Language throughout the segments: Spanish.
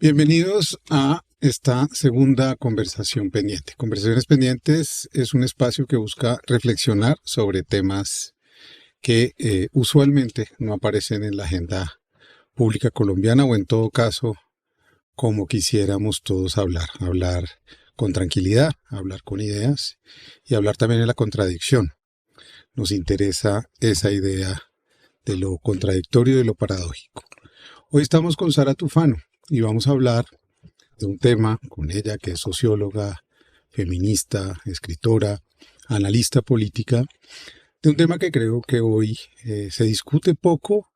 Bienvenidos a esta segunda conversación pendiente. Conversaciones pendientes es un espacio que busca reflexionar sobre temas que usualmente no aparecen en la agenda pública colombiana o en todo caso como quisiéramos todos hablar con tranquilidad, hablar con ideas y hablar también de la contradicción. Nos interesa esa idea de lo contradictorio y de lo paradójico. Hoy estamos con Sara Tufano y vamos a hablar de un tema con ella que es socióloga, feminista, escritora, analista política, de un tema que creo que hoy se discute poco,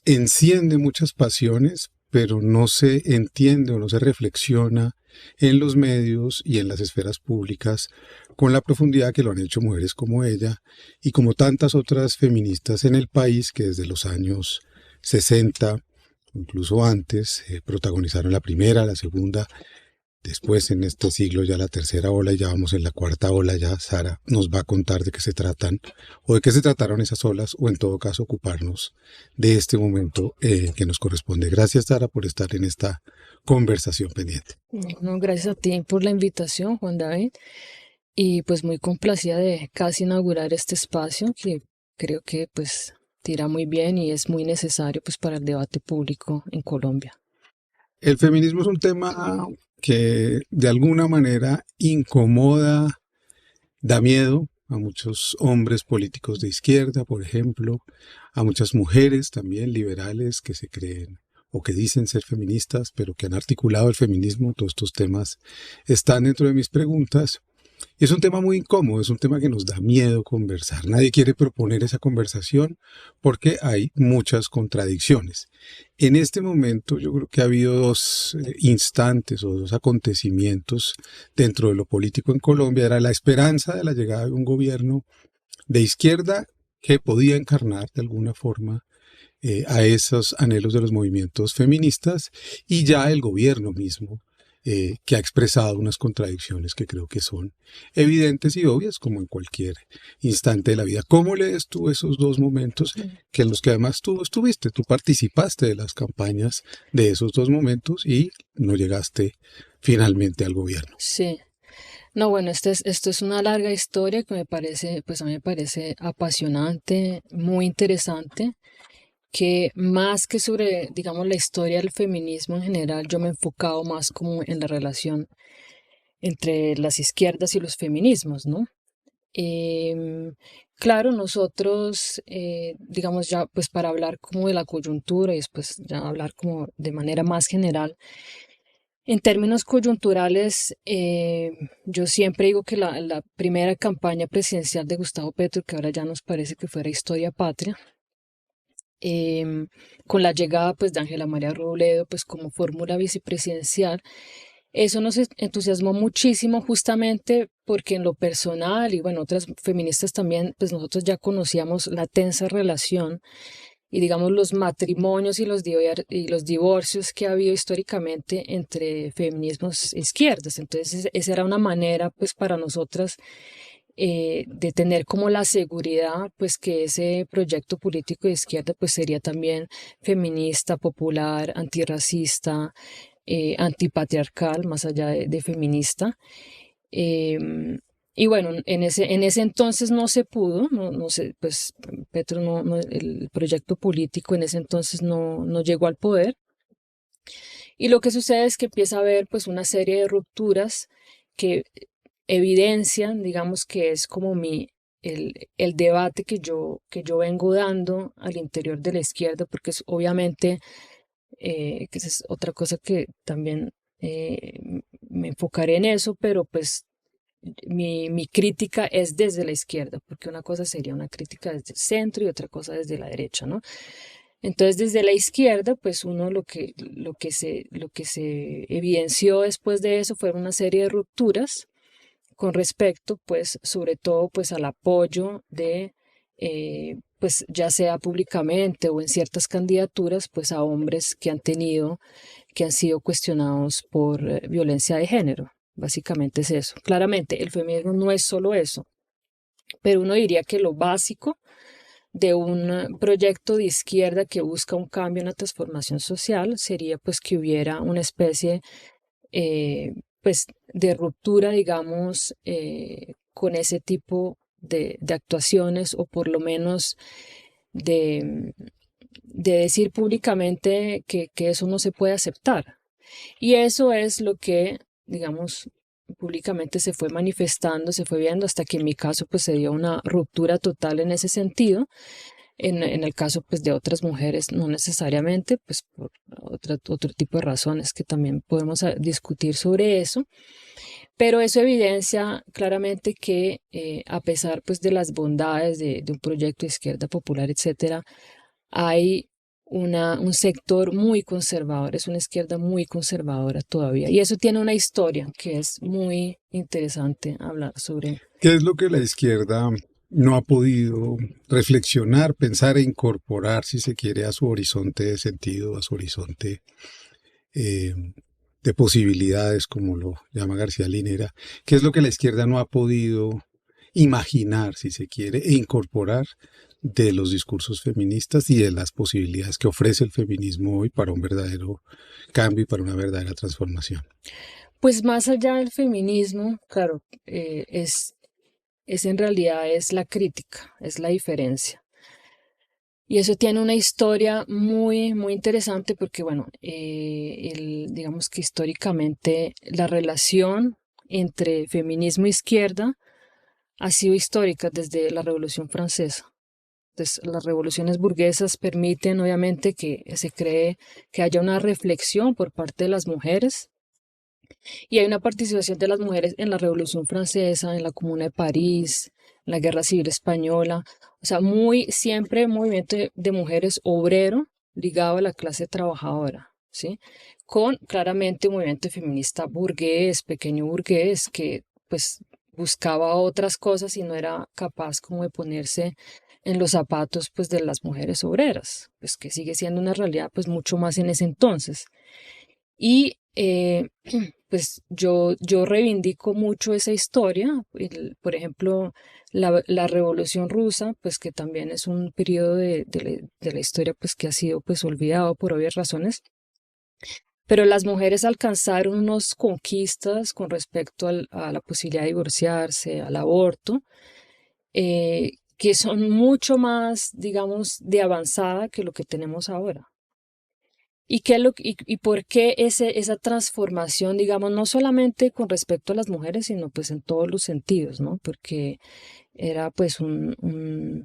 enciende muchas pasiones, pero no se entiende o no se reflexiona en los medios y en las esferas públicas con la profundidad que lo han hecho mujeres como ella y como tantas otras feministas en el país que desde los años 60, incluso antes, protagonizaron la primera, la segunda. Después, en este siglo, ya la tercera ola y ya vamos en la cuarta ola. Ya Sara nos va a contar de qué se tratan o de qué se trataron esas olas o en todo caso ocuparnos de este momento que nos corresponde. Gracias, Sara, por estar en esta conversación pendiente. No, gracias a ti por la invitación, Juan David, y pues muy complacida de casi inaugurar este espacio que creo que pues tira muy bien y es muy necesario pues para el debate público en Colombia. El feminismo es un tema que de alguna manera incomoda, da miedo a muchos hombres políticos de izquierda, por ejemplo, a muchas mujeres también liberales que se creen o que dicen ser feministas, pero que han articulado el feminismo. Todos estos temas están dentro de mis preguntas. Y es un tema muy incómodo, es un tema que nos da miedo conversar. Nadie quiere proponer esa conversación porque hay muchas contradicciones. En este momento yo creo que ha habido dos instantes o dos acontecimientos dentro de lo político en Colombia. Era la esperanza de la llegada de un gobierno de izquierda que podía encarnar de alguna forma a esos anhelos de los movimientos feministas y ya el gobierno mismo que ha expresado unas contradicciones que creo que son evidentes y obvias como en cualquier instante de la vida. ¿Cómo lees tú esos dos momentos que en los que además tú estuviste? Tú participaste de las campañas de esos dos momentos y no llegaste finalmente al gobierno. Sí, no, bueno, esto es una larga historia que me parece, pues a mí me parece apasionante, muy interesante, que más que sobre, digamos, la historia del feminismo en general, yo me he enfocado más como en la relación entre las izquierdas y los feminismos, ¿no? Em, claro, nosotros, digamos ya, pues para hablar como de la coyuntura y después ya hablar como de manera más general, en términos coyunturales, yo siempre digo que la primera campaña presidencial de Gustavo Petro, que ahora ya nos parece que fuera historia patria, con la llegada pues de Ángela María Robledo pues como fórmula vicepresidencial, eso nos entusiasmó muchísimo justamente porque en lo personal y bueno, otras feministas también, pues nosotros ya conocíamos la tensa relación y digamos los matrimonios y y los divorcios que ha habido históricamente entre feminismos e izquierdas. Entonces esa era una manera pues para nosotras de tener como la seguridad pues que ese proyecto político de izquierda pues sería también feminista, popular, antirracista, antipatriarcal, más allá de feminista. Y bueno, en ese entonces no se pudo, no sé, pues Petro el proyecto político en ese entonces no llegó al poder. Y lo que sucede es que empieza a haber pues una serie de rupturas que evidencian, digamos que es como el debate que yo vengo dando al interior de la izquierda, porque es obviamente, que esa es otra cosa que también me enfocaré en eso, pero pues mi crítica es desde la izquierda, porque una cosa sería una crítica desde el centro y otra cosa desde la derecha, ¿no? Entonces, desde la izquierda, pues uno lo que se evidenció después de eso fueron una serie de rupturas con respecto, pues, sobre todo, pues, al apoyo de, pues, ya sea públicamente o en ciertas candidaturas, pues, a hombres que han sido cuestionados por violencia de género. Básicamente es eso. Claramente, el feminismo no es solo eso, pero uno diría que lo básico de un proyecto de izquierda que busca un cambio, una transformación social, sería pues que hubiera una especie pues de ruptura, digamos, con ese tipo de actuaciones, o por lo menos de, de decir públicamente que eso no se puede aceptar. Y eso es lo que, digamos, públicamente se fue manifestando, se fue viendo, hasta que en mi caso pues se dio una ruptura total en ese sentido. En el caso pues de otras mujeres no necesariamente, pues por otro tipo de razones que también podemos discutir sobre eso. Pero eso evidencia claramente que a pesar pues de las bondades de un proyecto de izquierda popular, etcétera, hay un sector muy conservador, es una izquierda muy conservadora todavía. Y eso tiene una historia que es muy interesante hablar sobre. ¿Qué es lo que la izquierda no ha podido reflexionar, pensar e incorporar, si se quiere, a su horizonte de sentido, a su horizonte eh, de posibilidades, como lo llama García Linera? ¿Qué es lo que la izquierda no ha podido imaginar, si se quiere, e incorporar de los discursos feministas y de las posibilidades que ofrece el feminismo hoy para un verdadero cambio y para una verdadera transformación? Pues más allá del feminismo, claro, es en realidad es la crítica, es la diferencia. Y eso tiene una historia muy, muy interesante porque, bueno, digamos que históricamente la relación entre feminismo e izquierda ha sido histórica desde la Revolución Francesa. Entonces, las revoluciones burguesas permiten, obviamente, que se cree que haya una reflexión por parte de las mujeres, y hay una participación de las mujeres en la Revolución Francesa, en la Comuna de París, en la Guerra Civil Española. O sea, siempre un movimiento de mujeres obrero ligado a la clase trabajadora, ¿sí? Con claramente un movimiento feminista burgués, pequeño burgués, que pues buscaba otras cosas y no era capaz como de ponerse en los zapatos pues de las mujeres obreras, pues que sigue siendo una realidad pues mucho más en ese entonces. Y pues yo reivindico mucho esa historia. Por ejemplo, la Revolución Rusa, pues que también es un periodo de la historia pues que ha sido pues olvidado por obvias razones. Pero las mujeres alcanzaron unas conquistas con respecto a la posibilidad de divorciarse, al aborto, que son mucho más, digamos, de avanzada que lo que tenemos ahora. ¿Y por qué esa transformación, digamos, no solamente con respecto a las mujeres, sino pues en todos los sentidos, ¿no? Porque era pues un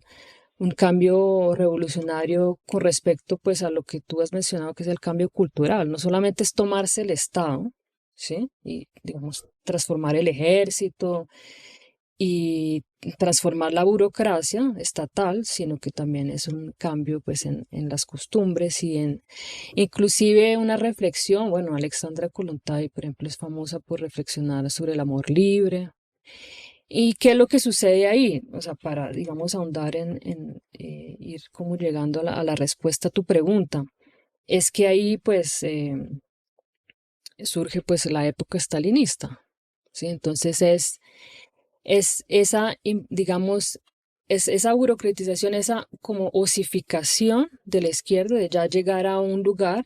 cambio revolucionario con respecto pues a lo que tú has mencionado, que es el cambio cultural. No solamente es tomarse el Estado, ¿sí? Y, digamos, transformar el ejército y transformar la burocracia estatal, sino que también es un cambio pues en las costumbres y en inclusive una reflexión. Bueno, Alexandra Kollontai, por ejemplo, es famosa por reflexionar sobre el amor libre. ¿Y qué es lo que sucede ahí? O sea, para, digamos, ahondar ir como llegando a la respuesta a tu pregunta, es que ahí pues surge pues la época stalinista, ¿sí? Entonces es esa, digamos, es esa burocratización, esa como osificación de la izquierda, de ya llegar a un lugar,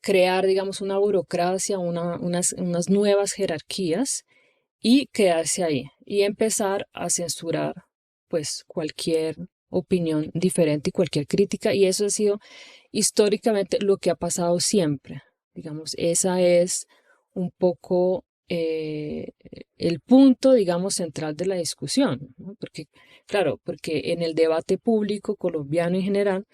crear, digamos, una burocracia, unas nuevas jerarquías y quedarse ahí y empezar a censurar pues cualquier opinión diferente y cualquier crítica. Y eso ha sido históricamente lo que ha pasado siempre. Digamos, esa es un poco el punto, digamos, central de la discusión, ¿no? Porque, claro, porque en el debate público colombiano en general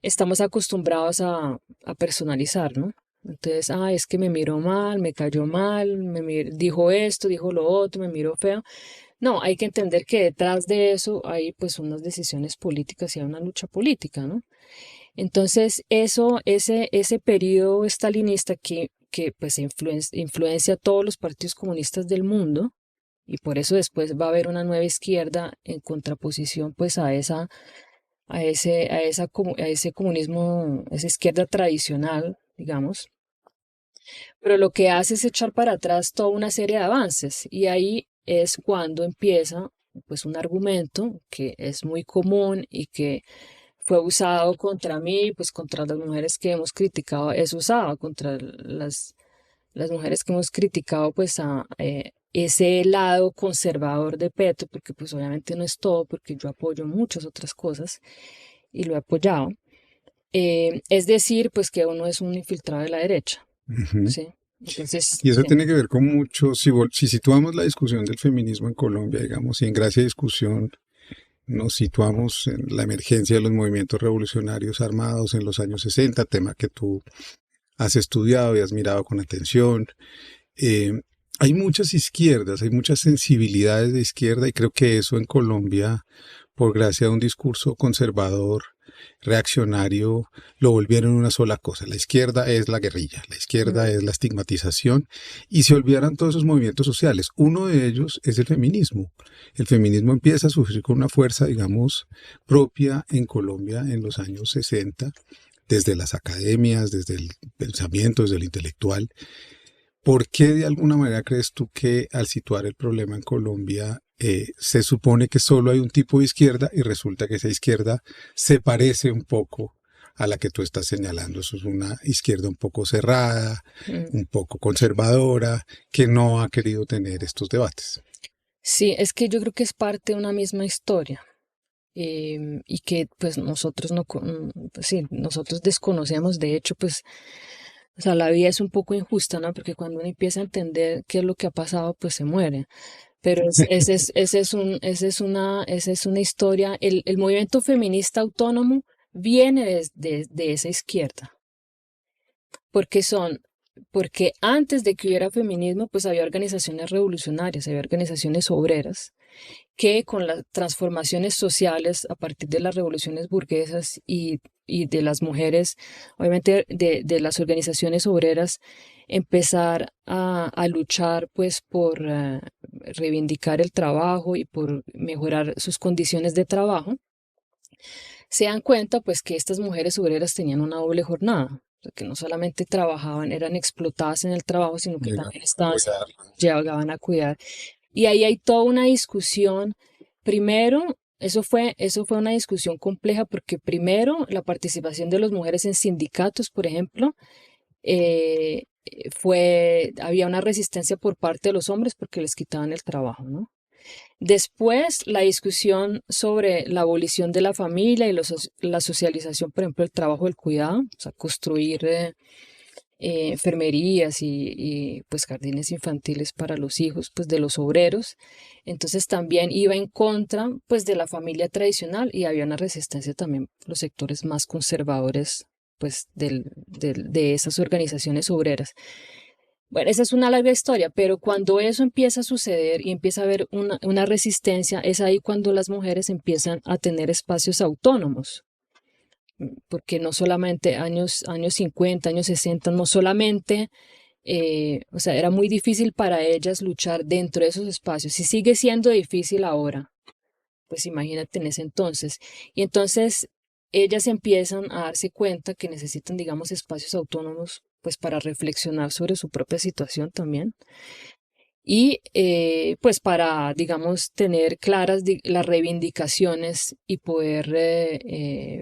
estamos acostumbrados a personalizar, ¿no? Entonces, es que me miró mal, me cayó mal, dijo esto, dijo lo otro, me miró feo. No, hay que entender que detrás de eso hay pues unas decisiones políticas y hay una lucha política, ¿no? Entonces, ese periodo estalinista que pues influencia a todos los partidos comunistas del mundo, y por eso después va a haber una nueva izquierda en contraposición pues a ese comunismo, esa izquierda tradicional, digamos. Pero lo que hace es echar para atrás toda una serie de avances, y ahí es cuando empieza pues un argumento que es muy común y que fue usado contra mí, pues contra las mujeres que hemos criticado, es usado contra las mujeres que hemos criticado, pues a ese lado conservador de Petro, porque pues obviamente no es todo, porque yo apoyo muchas otras cosas y lo he apoyado. Es decir, pues que uno es un infiltrado de la derecha, Ujú. ¿sí? Entonces, Y eso sí. tiene que ver con mucho, si situamos la discusión del feminismo en Colombia, digamos, y en gracia de discusión nos situamos en la emergencia de los movimientos revolucionarios armados en los años 60, tema que tú has estudiado y has mirado con atención. Eh, Hay muchas izquierdas, hay muchas sensibilidades de izquierda y creo que eso en Colombia, por gracia de un discurso conservador, reaccionario, lo volvieron una sola cosa. La izquierda es la guerrilla, la izquierda Mm, es la estigmatización y se olvidaron todos esos movimientos sociales. Uno de ellos es el feminismo. El feminismo empieza a surgir con una fuerza, digamos, propia en Colombia en los años 60, desde las academias, desde el pensamiento, desde el intelectual. ¿Por qué de alguna manera crees tú que al situar el problema en Colombia se supone que solo hay un tipo de izquierda y resulta que esa izquierda se parece un poco a la que tú estás señalando? Eso es una izquierda un poco cerrada, mm. un poco conservadora, que no ha querido tener estos debates. Sí, es que yo creo que es parte de una misma historia. Y que pues nosotros no, pues, sí, nosotros desconocemos, de hecho, pues, o sea, la vida es un poco injusta, ¿no? Porque cuando uno empieza a entender qué es lo que ha pasado, pues se muere. Pero esa es una historia, el movimiento feminista autónomo viene de esa izquierda, porque son, porque antes de que hubiera feminismo, pues había organizaciones revolucionarias, había organizaciones obreras, que con las transformaciones sociales a partir de las revoluciones burguesas y de las mujeres, obviamente de las organizaciones obreras, empezar a luchar pues por reivindicar el trabajo y por mejorar sus condiciones de trabajo, se dan cuenta pues que estas mujeres obreras tenían una doble jornada, o sea, que no solamente trabajaban, eran explotadas en el trabajo, sino que Llega también a estaban, cuidar. llegaban a cuidar. Y ahí hay toda una discusión. Primero, eso fue una discusión compleja porque primero la participación de las mujeres en sindicatos, por ejemplo, había una resistencia por parte de los hombres porque les quitaban el trabajo, ¿no? Después, la discusión sobre la abolición de la familia y la socialización, por ejemplo, el trabajo del cuidado, o sea, construir enfermerías pues jardines infantiles para los hijos pues de los obreros. Entonces también iba en contra pues de la familia tradicional y había una resistencia también por los sectores más conservadores pues de esas organizaciones obreras. Bueno, esa es una larga historia, pero cuando eso empieza a suceder y empieza a haber una resistencia, es ahí cuando las mujeres empiezan a tener espacios autónomos, porque no solamente años 50, años 60, no solamente, o sea, era muy difícil para ellas luchar dentro de esos espacios y sigue siendo difícil ahora, pues imagínate en ese entonces. Y entonces ellas empiezan a darse cuenta que necesitan, digamos, espacios autónomos, pues para reflexionar sobre su propia situación también. Y pues para, digamos, tener claras las reivindicaciones y poder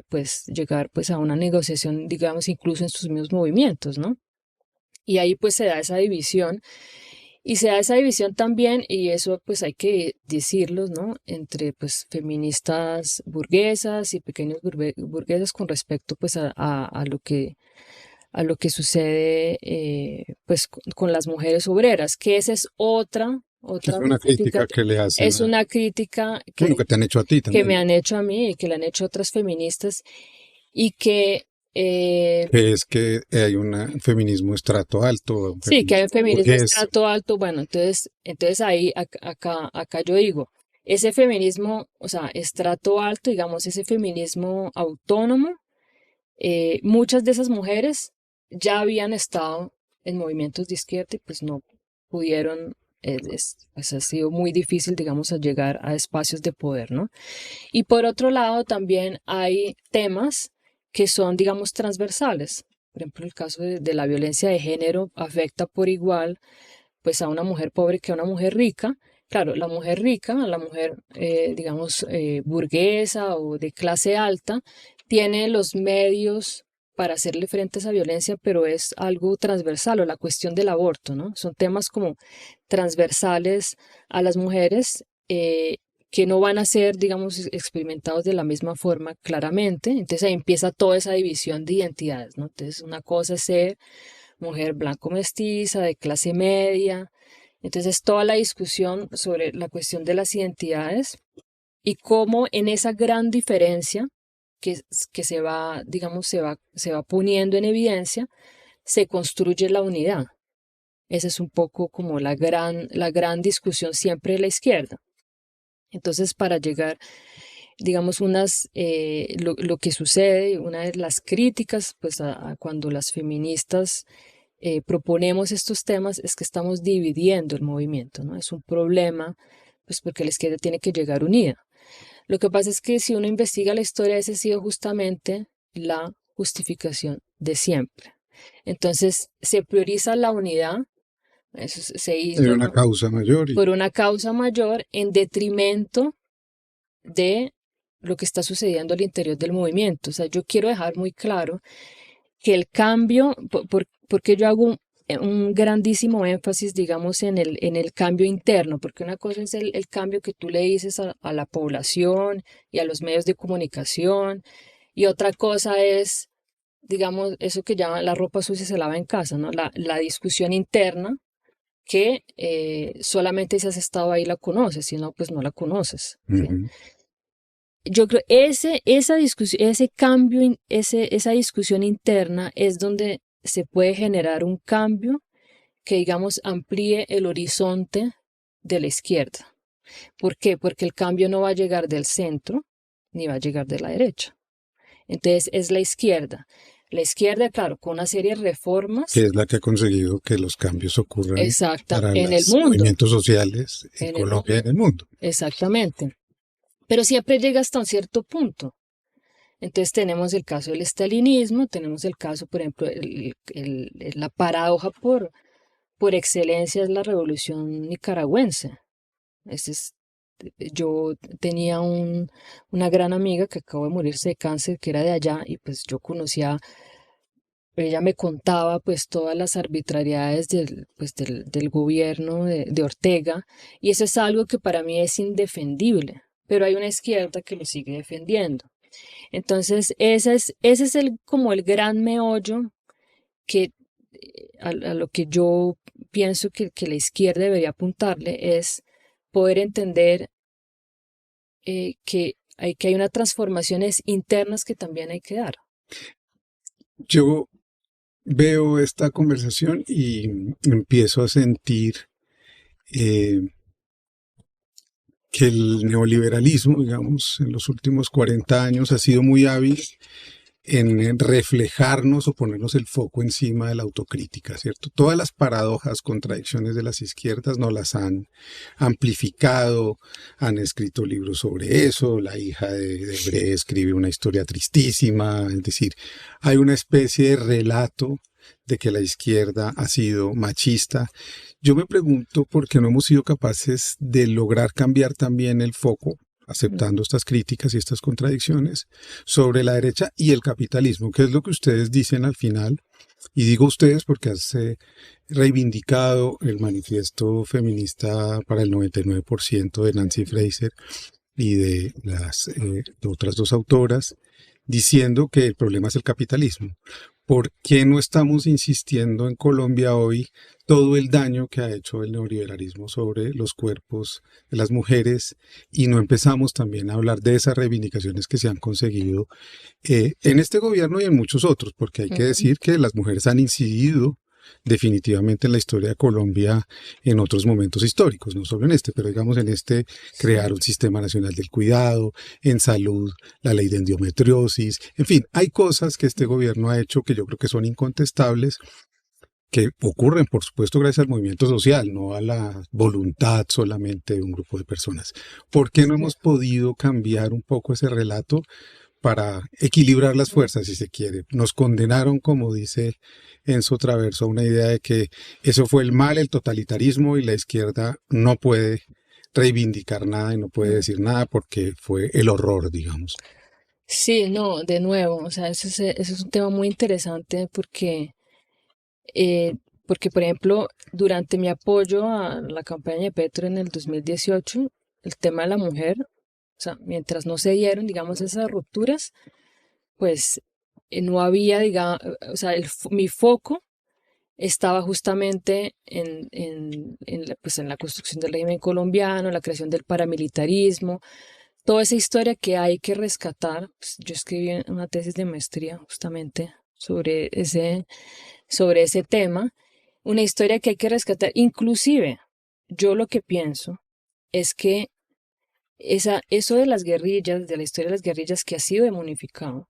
pues llegar pues a una negociación, digamos, incluso en sus mismos movimientos, ¿no? Y ahí pues se da esa división. Y se da esa división también, y eso pues hay que decirlo, ¿no? Entre pues feministas burguesas y pequeños burguesas con respecto pues a lo que sucede pues con las mujeres obreras, que esa es otra Es una crítica, crítica que le es hacen una crítica bueno, que te han hecho a ti que me también, han hecho a mí y que le han hecho otras feministas y que que es que hay un feminismo estrato alto, un sí, que hay un feminismo feminismo burgués. estrato alto. Bueno, entonces ahí, acá yo digo, ese feminismo, o sea, estrato alto, digamos, ese feminismo autónomo, muchas de esas mujeres ya habían estado en movimientos de izquierda y pues no pudieron, pues ha sido muy difícil, digamos, a llegar a espacios de poder, ¿no? Y por otro lado, también hay temas que son, digamos, transversales. Por ejemplo, el caso de la violencia de género afecta por igual, pues, a una mujer pobre que a una mujer rica. claro, la mujer rica, la mujer, digamos, burguesa o de clase alta, tiene los medios para hacerle frente a esa violencia, pero es algo transversal, o la cuestión del aborto, ¿no? Son temas como transversales a las mujeres, que no van a ser, digamos, experimentados de la misma forma claramente. Entonces ahí empieza toda esa división de identidades, ¿no? Entonces una cosa es ser mujer blanco mestiza, de clase media. Entonces toda la discusión sobre la cuestión de las identidades y cómo en esa gran diferencia que se va, digamos, se va poniendo en evidencia, se construye la unidad. Esa es un poco como la gran discusión siempre de la izquierda. Entonces, para llegar, digamos, lo que sucede, una de las críticas, pues, a cuando las feministas proponemos estos temas es que estamos dividiendo el movimiento, ¿no? Es un problema, pues, porque la izquierda tiene que llegar unida. Lo que pasa es que si uno investiga la historia, esa ha sido justamente la justificación de siempre. Entonces, se prioriza la unidad, eso se Hay hizo, una ¿no? causa mayor y Por una causa mayor en detrimento de lo que está sucediendo al interior del movimiento. O sea, yo quiero dejar muy claro que el cambio, porque yo hago un grandísimo énfasis, digamos, en el cambio interno, porque una cosa es el cambio que tú le dices a la población y a los medios de comunicación, y otra cosa es, digamos, eso que llaman la ropa sucia se lava en casa, ¿no? La discusión interna que solamente si has estado ahí la conoces, si no, pues no la conoces. ¿Sí? ujú. Yo creo esa discusión, ese cambio, esa discusión interna es donde se puede generar un cambio que, digamos, amplíe el horizonte de la izquierda. ¿Por qué? Porque el cambio no va a llegar del centro ni va a llegar de la derecha. Entonces es la izquierda. La izquierda, claro, con una serie de Que reformas, es la que ha conseguido que los cambios ocurran exacta, para en el los mundo, movimientos sociales en en el Colombia y mundo, en el mundo. exactamente. Pero siempre llega hasta un cierto punto. Entonces tenemos el caso del estalinismo, tenemos el caso, por ejemplo, la paradoja por excelencia es la revolución nicaragüense. Ese es, yo tenía una gran amiga que acabó de morirse de cáncer, que era de allá, y pues yo conocía, ella me contaba pues todas las arbitrariedades del gobierno de Ortega, y eso es algo que para mí es indefendible, pero hay una izquierda que lo sigue defendiendo. Entonces, ese es como el gran meollo que a lo que yo pienso que la izquierda debería apuntarle es poder entender que hay unas transformaciones internas que también hay que dar. Yo veo esta conversación y empiezo a sentir eh, que el neoliberalismo, digamos, en los últimos 40 años ha sido muy hábil en reflejarnos o ponernos el foco encima de la autocrítica, ¿cierto? Todas las paradojas, contradicciones de las izquierdas nos las han amplificado, han escrito libros sobre eso, la hija de Bre escribe una historia tristísima, es decir, hay una especie de relato de que la izquierda ha sido machista. Yo me pregunto por qué no hemos sido capaces de lograr cambiar también el foco, aceptando estas críticas y estas contradicciones, sobre la derecha y el capitalismo, que es lo que ustedes dicen al final. Y digo ustedes porque has reivindicado el manifiesto feminista para el 99% de Nancy Fraser y de las otras dos autoras, diciendo que el problema es el capitalismo. ¿Por qué no estamos insistiendo en Colombia hoy todo el daño que ha hecho el neoliberalismo sobre los cuerpos de las mujeres y no empezamos también a hablar de esas reivindicaciones que se han conseguido en este gobierno y en muchos otros? Porque hay que decir que las mujeres han incidido definitivamente en la historia de Colombia en otros momentos históricos, no solo en este, pero digamos en este crear un sistema nacional del cuidado, en salud, la ley de endometriosis, en fin, hay cosas que este gobierno ha hecho que yo creo que son incontestables, que ocurren, por supuesto, gracias al movimiento social, no a la voluntad solamente de un grupo de personas. ¿Por qué no hemos podido cambiar un poco ese relato para equilibrar las fuerzas, si se quiere? Nos condenaron, como dice Enzo Traverso, a una idea de que eso fue el mal, el totalitarismo, y la izquierda no puede reivindicar nada y no puede decir nada porque fue el horror, digamos. Sí, no, de nuevo, o sea, eso es un tema muy interesante eh, porque, por ejemplo, durante mi apoyo a la campaña de Petro en el 2018, el tema de la mujer, o sea, mientras no se dieron, digamos, esas rupturas, pues no había, digamos, o sea, mi foco estaba justamente pues, en la construcción del régimen colombiano, la creación del paramilitarismo, toda esa historia que hay que rescatar. Pues, yo escribí una tesis de maestría justamente sobre ese tema, una historia que hay que rescatar. Inclusive, yo lo que pienso es que eso de las guerrillas, de la historia de las guerrillas que ha sido demonificado,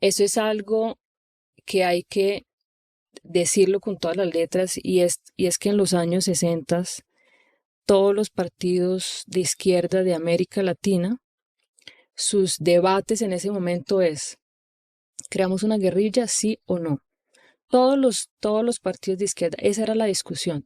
eso es algo que hay que decirlo con todas las letras y es que en los años 60 todos los partidos de izquierda de América Latina, sus debates en ese momento es, ¿creamos una guerrilla, sí o no? Todos los partidos de izquierda, esa era la discusión.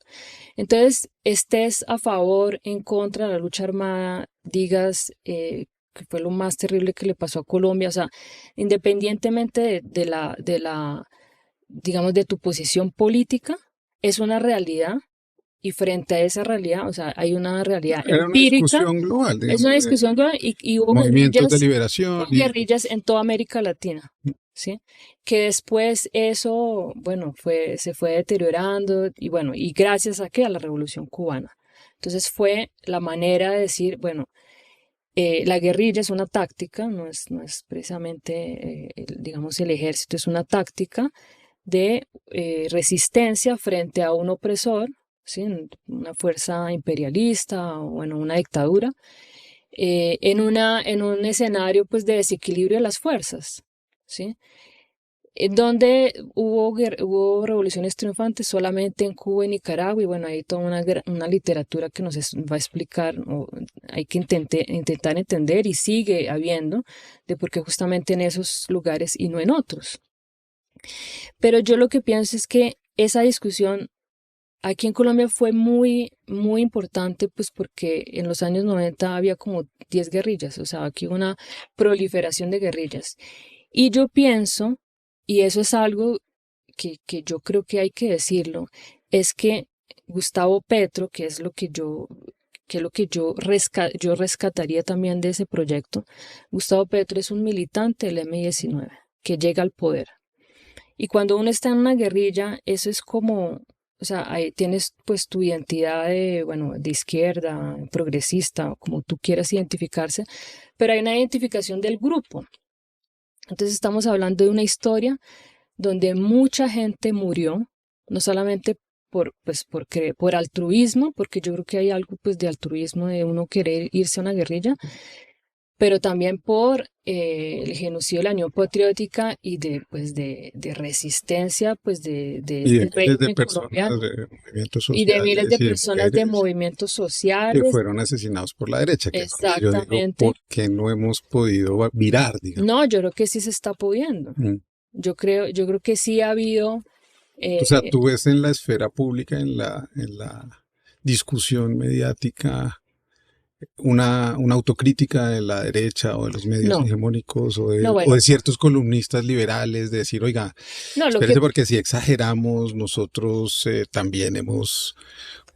Entonces, estés a favor, en contra de la lucha armada, digas que fue lo más terrible que le pasó a Colombia, o sea, independientemente digamos, de tu posición política, es una realidad y frente a esa realidad, o sea, hay una realidad Era una empírica, discusión global, es digamos, una discusión global y movimientos de liberación hubo guerrillas en toda América Latina, ¿sí? Que después eso, bueno, se fue deteriorando y bueno, y gracias a qué, a la Revolución Cubana. Entonces fue la manera de decir, bueno, la guerrilla es una táctica, no es precisamente, digamos, el ejército, es una táctica de resistencia frente a un opresor, ¿sí? Una fuerza imperialista o bueno, una dictadura, en un escenario pues, de desequilibrio de las fuerzas, ¿sí? En donde hubo revoluciones triunfantes solamente en Cuba y Nicaragua, y bueno, hay toda una literatura que va a explicar, o hay que intentar entender, y sigue habiendo, de por qué justamente en esos lugares y no en otros. Pero yo lo que pienso es que esa discusión aquí en Colombia fue muy, muy importante, pues porque en los años 90 había como 10 guerrillas, o sea, aquí hubo una proliferación de guerrillas. Y yo pienso, y eso es algo que yo creo que hay que decirlo, es que Gustavo Petro, que es lo que yo rescataría también de ese proyecto, Gustavo Petro es un militante del M-19 que llega al poder. Y cuando uno está en una guerrilla, eso es como, o sea, ahí tienes pues tu identidad de, bueno, de izquierda, progresista, o como tú quieras identificarse, pero hay una identificación del grupo. Entonces estamos hablando de una historia donde mucha gente murió, no solamente por altruismo, porque yo creo que hay algo pues de altruismo de uno querer irse a una guerrilla, pero también por el genocidio de la Unión Patriótica y de resistencia pues y de del miles de régimen personas colombiano de movimientos y de miles de sociales y de personas de mujeres movimientos que sociales. fueron asesinados por la derecha, que es donde yo digo, Exactamente. ¿por qué no hemos podido virar, digamos? No, yo creo que sí se está pudiendo. Mm. Yo creo que sí ha habido, O sea, eh, tú ves en la esfera pública, en la discusión mediática, una autocrítica de la derecha o de los medios no, hegemónicos no, o bueno, de ciertos columnistas liberales de decir, oiga, no, lo que, espérese porque si exageramos, nosotros también hemos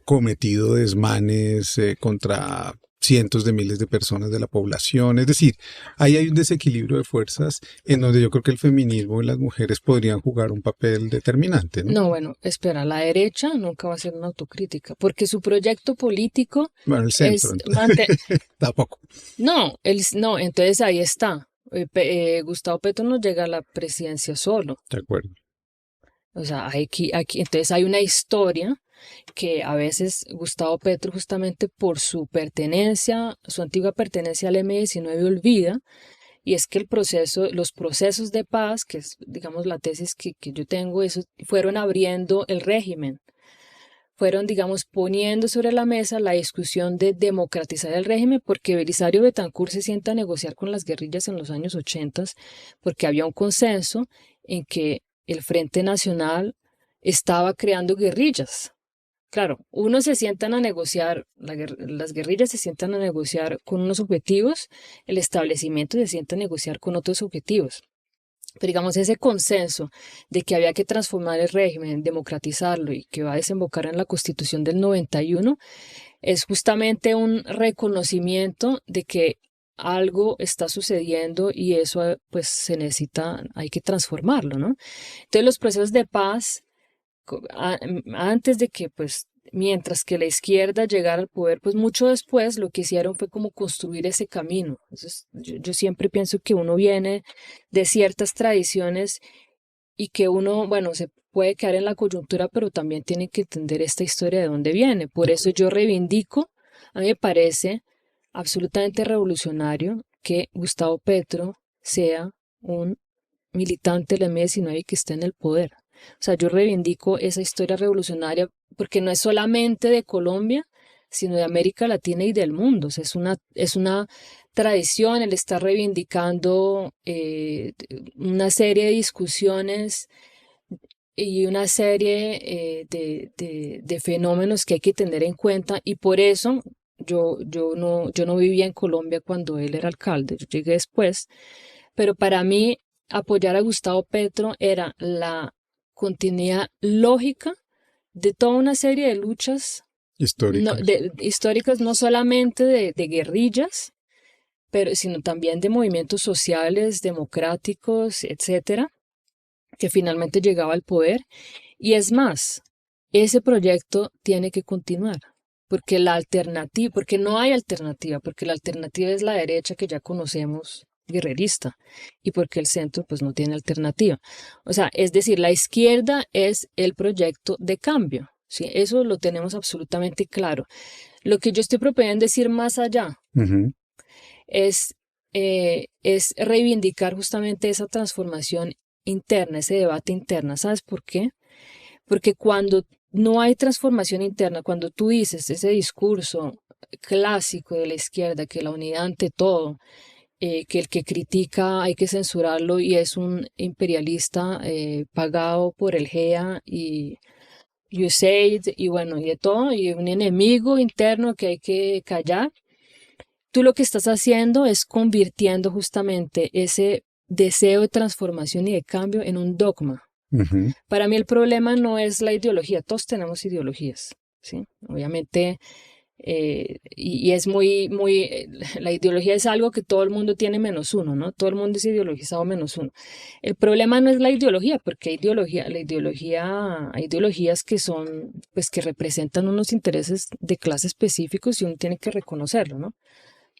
cometido desmanes contra cientos de miles de personas de la población. Es decir, ahí hay un desequilibrio de fuerzas en donde yo creo que el feminismo y las mujeres podrían jugar un papel determinante, ¿no? no, bueno, espera, la derecha nunca va a ser una autocrítica, porque su proyecto político Bueno, el centro, es entonces, tampoco. no, entonces ahí está. Gustavo Petro no llega a la presidencia solo. De acuerdo. O sea, entonces hay una historia que a veces Gustavo Petro, justamente por su pertenencia, su antigua pertenencia al M-19, olvida, y es que los procesos de paz, que es, digamos, la tesis que yo tengo, eso, fueron abriendo el régimen, fueron, digamos, poniendo sobre la mesa la discusión de democratizar el régimen, porque Belisario Betancur se sienta a negociar con las guerrillas en los años 80, porque había un consenso en que el Frente Nacional estaba creando guerrillas claro, unos se sientan a negociar, las guerrillas se sientan a negociar con unos objetivos, el establecimiento se sienta a negociar con otros objetivos. Pero digamos, ese consenso de que había que transformar el régimen, democratizarlo y que va a desembocar en la Constitución del 91, es justamente un reconocimiento de que algo está sucediendo y eso pues se necesita, hay que transformarlo, ¿no? Entonces los procesos de paz, antes de que pues mientras que la izquierda llegara al poder, pues mucho después lo que hicieron fue como construir ese camino. Entonces, yo siempre pienso que uno viene de ciertas tradiciones y que uno, bueno, se puede quedar en la coyuntura, pero también tiene que entender esta historia de dónde viene. Por eso yo reivindico, a mí me parece absolutamente revolucionario que Gustavo Petro sea un militante del M-19 y que esté en el poder. O sea, yo reivindico esa historia revolucionaria porque no es solamente de Colombia, sino de América Latina y del mundo. O sea, es una tradición, él está reivindicando una serie de discusiones y una serie de fenómenos que hay que tener en cuenta y por eso yo no vivía en Colombia cuando él era alcalde, yo llegué después, pero para mí apoyar a Gustavo Petro era la continuidad lógica de toda una serie de luchas históricas. históricas, no solamente de guerrillas, pero sino también de movimientos sociales, democráticos, etcétera, que finalmente llegaba al poder. Y es más, ese proyecto tiene que continuar, porque la alternativa, porque no hay alternativa, porque la alternativa es la derecha que ya conocemos guerrerista y porque el centro pues no tiene alternativa. O sea, es decir, la izquierda es el proyecto de cambio, ¿sí? Eso lo tenemos absolutamente claro. Lo que yo estoy proponiendo es ir más allá, Ujú. es reivindicar justamente esa transformación interna, ese debate interno. ¿Sabes por qué? Porque cuando no hay transformación interna, cuando tú dices ese discurso clásico de la izquierda, que la unidad ante todo, que el que critica hay que censurarlo y es un imperialista pagado por el GEA y USAID y bueno, y de todo, y un enemigo interno que hay que callar, tú lo que estás haciendo es convirtiendo justamente ese deseo de transformación y de cambio en un dogma. Ujú. Para mí el problema no es la ideología, todos tenemos ideologías, ¿sí? Obviamente, y es la ideología es algo que todo el mundo tiene menos uno, ¿no? Todo el mundo es ideologizado menos uno. El problema no es la ideología, porque hay ideologías que son, pues que representan unos intereses de clase específicos y uno tiene que reconocerlo, ¿no?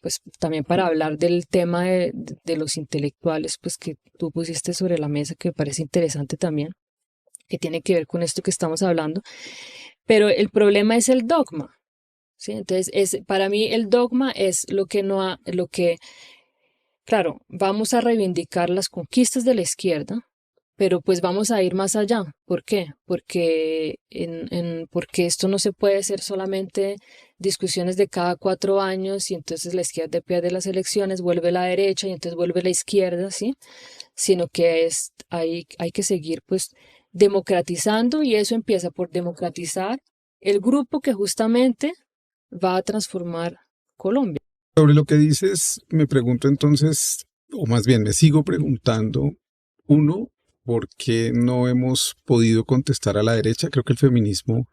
Pues también para hablar del tema de los intelectuales, pues que tú pusiste sobre la mesa, que me parece interesante también, que tiene que ver con esto que estamos hablando, pero el problema es el dogma, ¿sí? Entonces, para mí el dogma es lo que no ha, lo que, claro, vamos a reivindicar las conquistas de la izquierda, pero pues vamos a ir más allá. ¿Por qué? Porque esto no se puede ser solamente discusiones de cada 4 años y entonces la izquierda pierde las elecciones, vuelve la derecha y entonces vuelve la izquierda, ¿sí? Sino que hay que seguir pues democratizando y eso empieza por democratizar el grupo que justamente va a transformar Colombia. Sobre lo que dices, me pregunto entonces, o más bien me sigo preguntando, uno, ¿por qué no hemos podido contestar a la derecha? Creo que el feminismo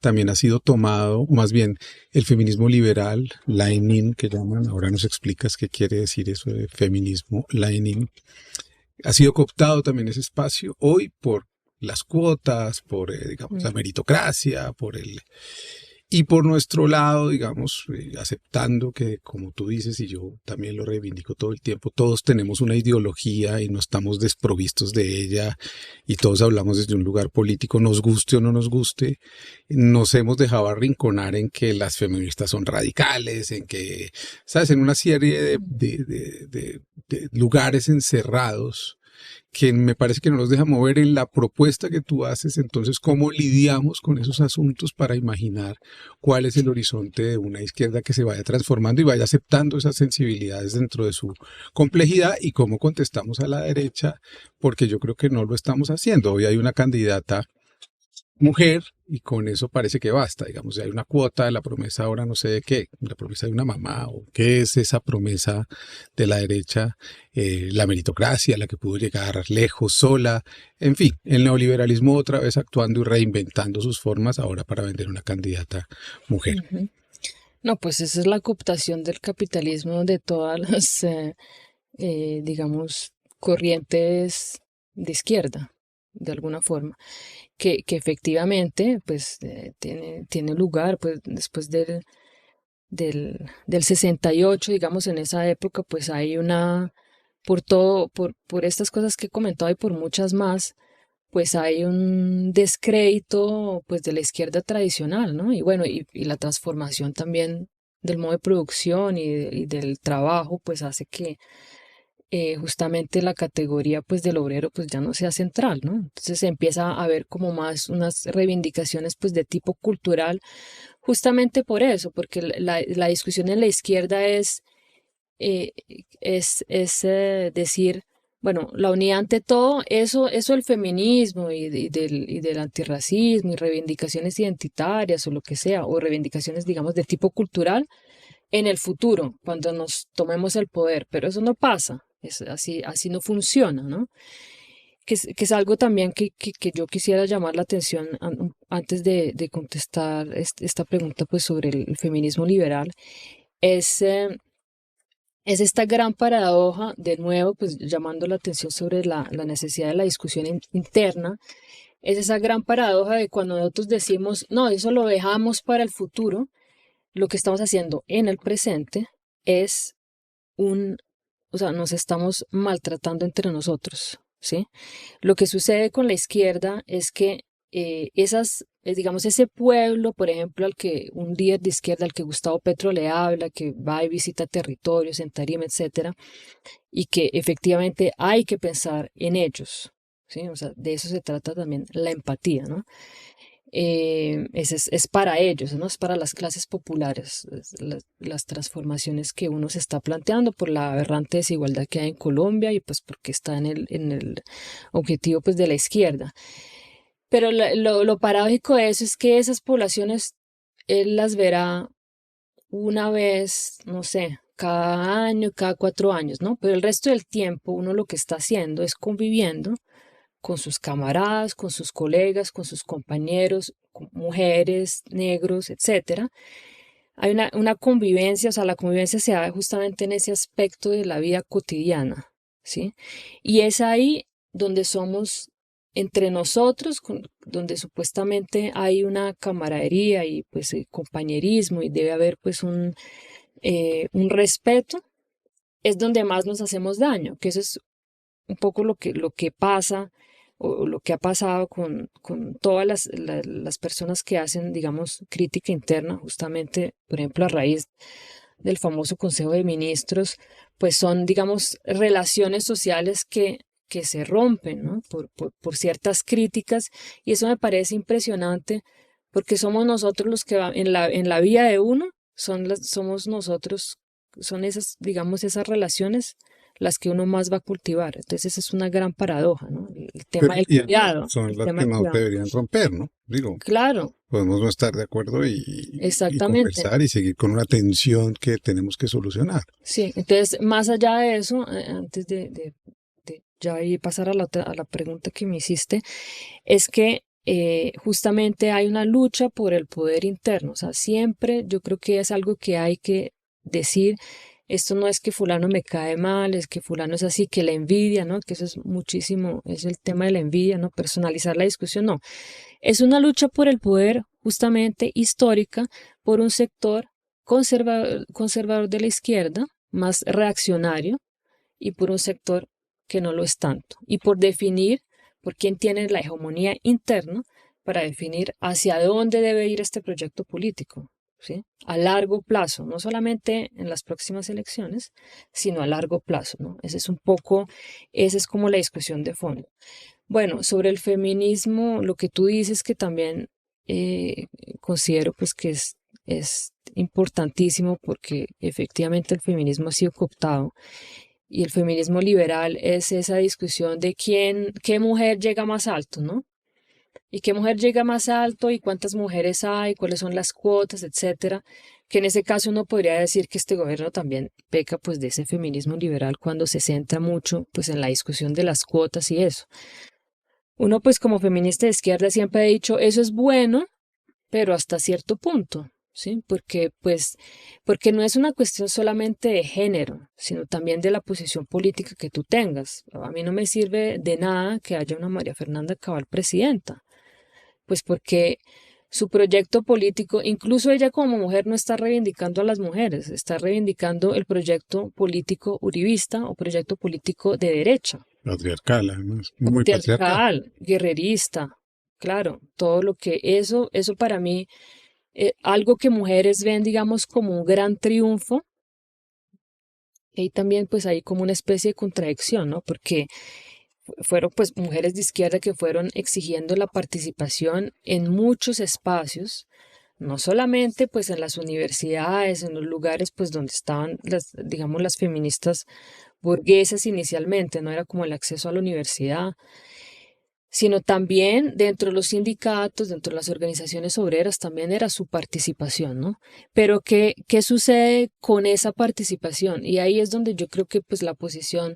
también ha sido tomado, o más bien el feminismo liberal, Lenin, que llaman, ahora nos explicas qué quiere decir eso de feminismo, Lenin, ha sido cooptado también ese espacio hoy por las cuotas, por, digamos, la meritocracia, por el... Y por nuestro lado, digamos, aceptando que, como tú dices, y yo también lo reivindico todo el tiempo, todos tenemos una ideología y no estamos desprovistos de ella y todos hablamos desde un lugar político, nos guste o no nos guste, nos hemos dejado arrinconar en que las feministas son radicales, en que, ¿sabes?, en una serie de lugares encerrados que me parece que no nos deja mover en la propuesta que tú haces. Entonces, ¿cómo lidiamos con esos asuntos para imaginar cuál es el horizonte de una izquierda que se vaya transformando y vaya aceptando esas sensibilidades dentro de su complejidad y cómo contestamos a la derecha? Porque yo creo que no lo estamos haciendo. Hoy hay una candidata mujer y con eso parece que basta. Digamos, si hay una cuota de la promesa ahora no sé de qué, la promesa de una mamá o qué es esa promesa de la derecha, la meritocracia, la que pudo llegar lejos sola, en fin, el neoliberalismo otra vez actuando y reinventando sus formas ahora para vender una candidata mujer. Ujú. No, pues esa es la cooptación del capitalismo de todas las, digamos, corrientes de izquierda, de alguna forma, que efectivamente, pues, tiene lugar, pues, después del 68, digamos, en esa época, pues hay una, por estas cosas que he comentado y por muchas más, pues hay un descrédito, pues, de la izquierda tradicional, ¿no? Y bueno, y la transformación también del modo de producción y del trabajo, pues hace que justamente la categoría pues del obrero pues ya no sea central, ¿no? Entonces se empieza a ver como más unas reivindicaciones pues de tipo cultural, justamente por eso, porque la discusión en la izquierda eh, es decir, bueno, la unidad ante todo, eso el feminismo y del antirracismo y reivindicaciones identitarias o lo que sea, o reivindicaciones, digamos, de tipo cultural en el futuro, cuando nos tomemos el poder, pero eso no pasa, es así no funciona, ¿no? Que es algo también que yo quisiera llamar la atención antes de contestar esta pregunta pues sobre el feminismo liberal, es, eh, es esta gran paradoja, de nuevo, pues llamando la atención sobre la necesidad de la discusión interna, es esa gran paradoja de cuando nosotros decimos, no, eso lo dejamos para el futuro, lo que estamos haciendo en el presente es un, o sea, nos estamos maltratando entre nosotros, ¿sí? Lo que sucede con la izquierda es que digamos, ese pueblo, por ejemplo, al que un líder de izquierda, al que Gustavo Petro le habla, que va y visita territorios en Tarima, etcétera, y que efectivamente hay que pensar en ellos, ¿sí? O sea, de eso se trata también la empatía, ¿no? Es para ellos, ¿no? Es para las clases populares, las transformaciones que uno se está planteando por la aberrante desigualdad que hay en Colombia y pues porque está en el objetivo pues de la izquierda. Pero lo paradójico de eso es que esas poblaciones él las verá una vez, no sé, cada año, cada 4 años, ¿no? Pero el resto del tiempo uno lo que está haciendo es conviviendo con sus camaradas, con sus colegas, con sus compañeros, con mujeres, negros, etcétera. Hay una convivencia, o sea, la convivencia se da justamente en ese aspecto de la vida cotidiana, ¿sí? Y es ahí donde somos entre nosotros, donde supuestamente hay una camaradería y pues compañerismo y debe haber pues un respeto, es donde más nos hacemos daño, que eso es un poco lo que pasa o lo que ha pasado con todas las personas que hacen, digamos, crítica interna, justamente, por ejemplo, a raíz del famoso Consejo de Ministros, pues son, digamos, relaciones sociales que se rompen, ¿no? Por ciertas críticas, y eso me parece impresionante, porque somos nosotros los que en la vida de uno, somos nosotros, son esas, digamos, esas relaciones las que uno más va a cultivar. Entonces, esa es una gran paradoja, ¿no? El tema del Y además cuidado, son el las tema que del no cuidado. deberían romper, ¿no? Digo, Claro, podemos no estar de acuerdo y exactamente. conversar y seguir con una tensión que tenemos que solucionar. Sí, entonces, más allá de eso, antes de ya ir pasar a la pregunta que me hiciste, es que justamente hay una lucha por el poder interno. O sea, siempre yo creo que es algo que hay que decir. Esto no es que fulano me cae mal, es que fulano es así, que la envidia, ¿no? Que eso es muchísimo, es el tema de la envidia, ¿no? Personalizar la discusión, no. Es una lucha por el poder justamente histórica por un sector conservador de la izquierda, más reaccionario, y por un sector que no lo es tanto. Y por quién tiene la hegemonía interna para definir hacia dónde debe ir este proyecto político, ¿sí? A largo plazo, no solamente en las próximas elecciones, sino a largo plazo, ¿no? Esa es como la discusión de fondo. Bueno, sobre el feminismo, lo que tú dices que también eh, considero pues que es importantísimo porque efectivamente el feminismo ha sido cooptado y el feminismo liberal es esa discusión de qué mujer llega más alto, ¿no? y qué mujer llega más alto y cuántas mujeres hay, cuáles son las cuotas, etcétera, que en ese caso uno podría decir que este gobierno también peca pues de ese feminismo liberal cuando se centra mucho pues en la discusión de las cuotas y eso. Uno pues como feminista de izquierda siempre ha dicho, eso es bueno, pero hasta cierto punto, ¿sí? Porque no es una cuestión solamente de género, sino también de la posición política que tú tengas. A mí no me sirve de nada que haya una María Fernanda Cabal presidenta, pues porque su proyecto político, incluso ella como mujer no está reivindicando a las mujeres, está reivindicando el proyecto político uribista o proyecto político de derecha. Patriarcal, además, muy patriarcal. Patriarcal, guerrerista, claro, todo lo que eso para mí, algo que mujeres ven, digamos, como un gran triunfo, y también pues hay como una especie de contradicción, ¿no? Porque fueron pues mujeres de izquierda que fueron exigiendo la participación en muchos espacios, no solamente pues en las universidades, en los lugares pues donde estaban las, digamos, las feministas burguesas inicialmente, no era como el acceso a la universidad, sino también dentro de los sindicatos, dentro de las organizaciones obreras, también era su participación, ¿no? Pero ¿qué sucede con esa participación? Y ahí es donde yo creo que pues la posición,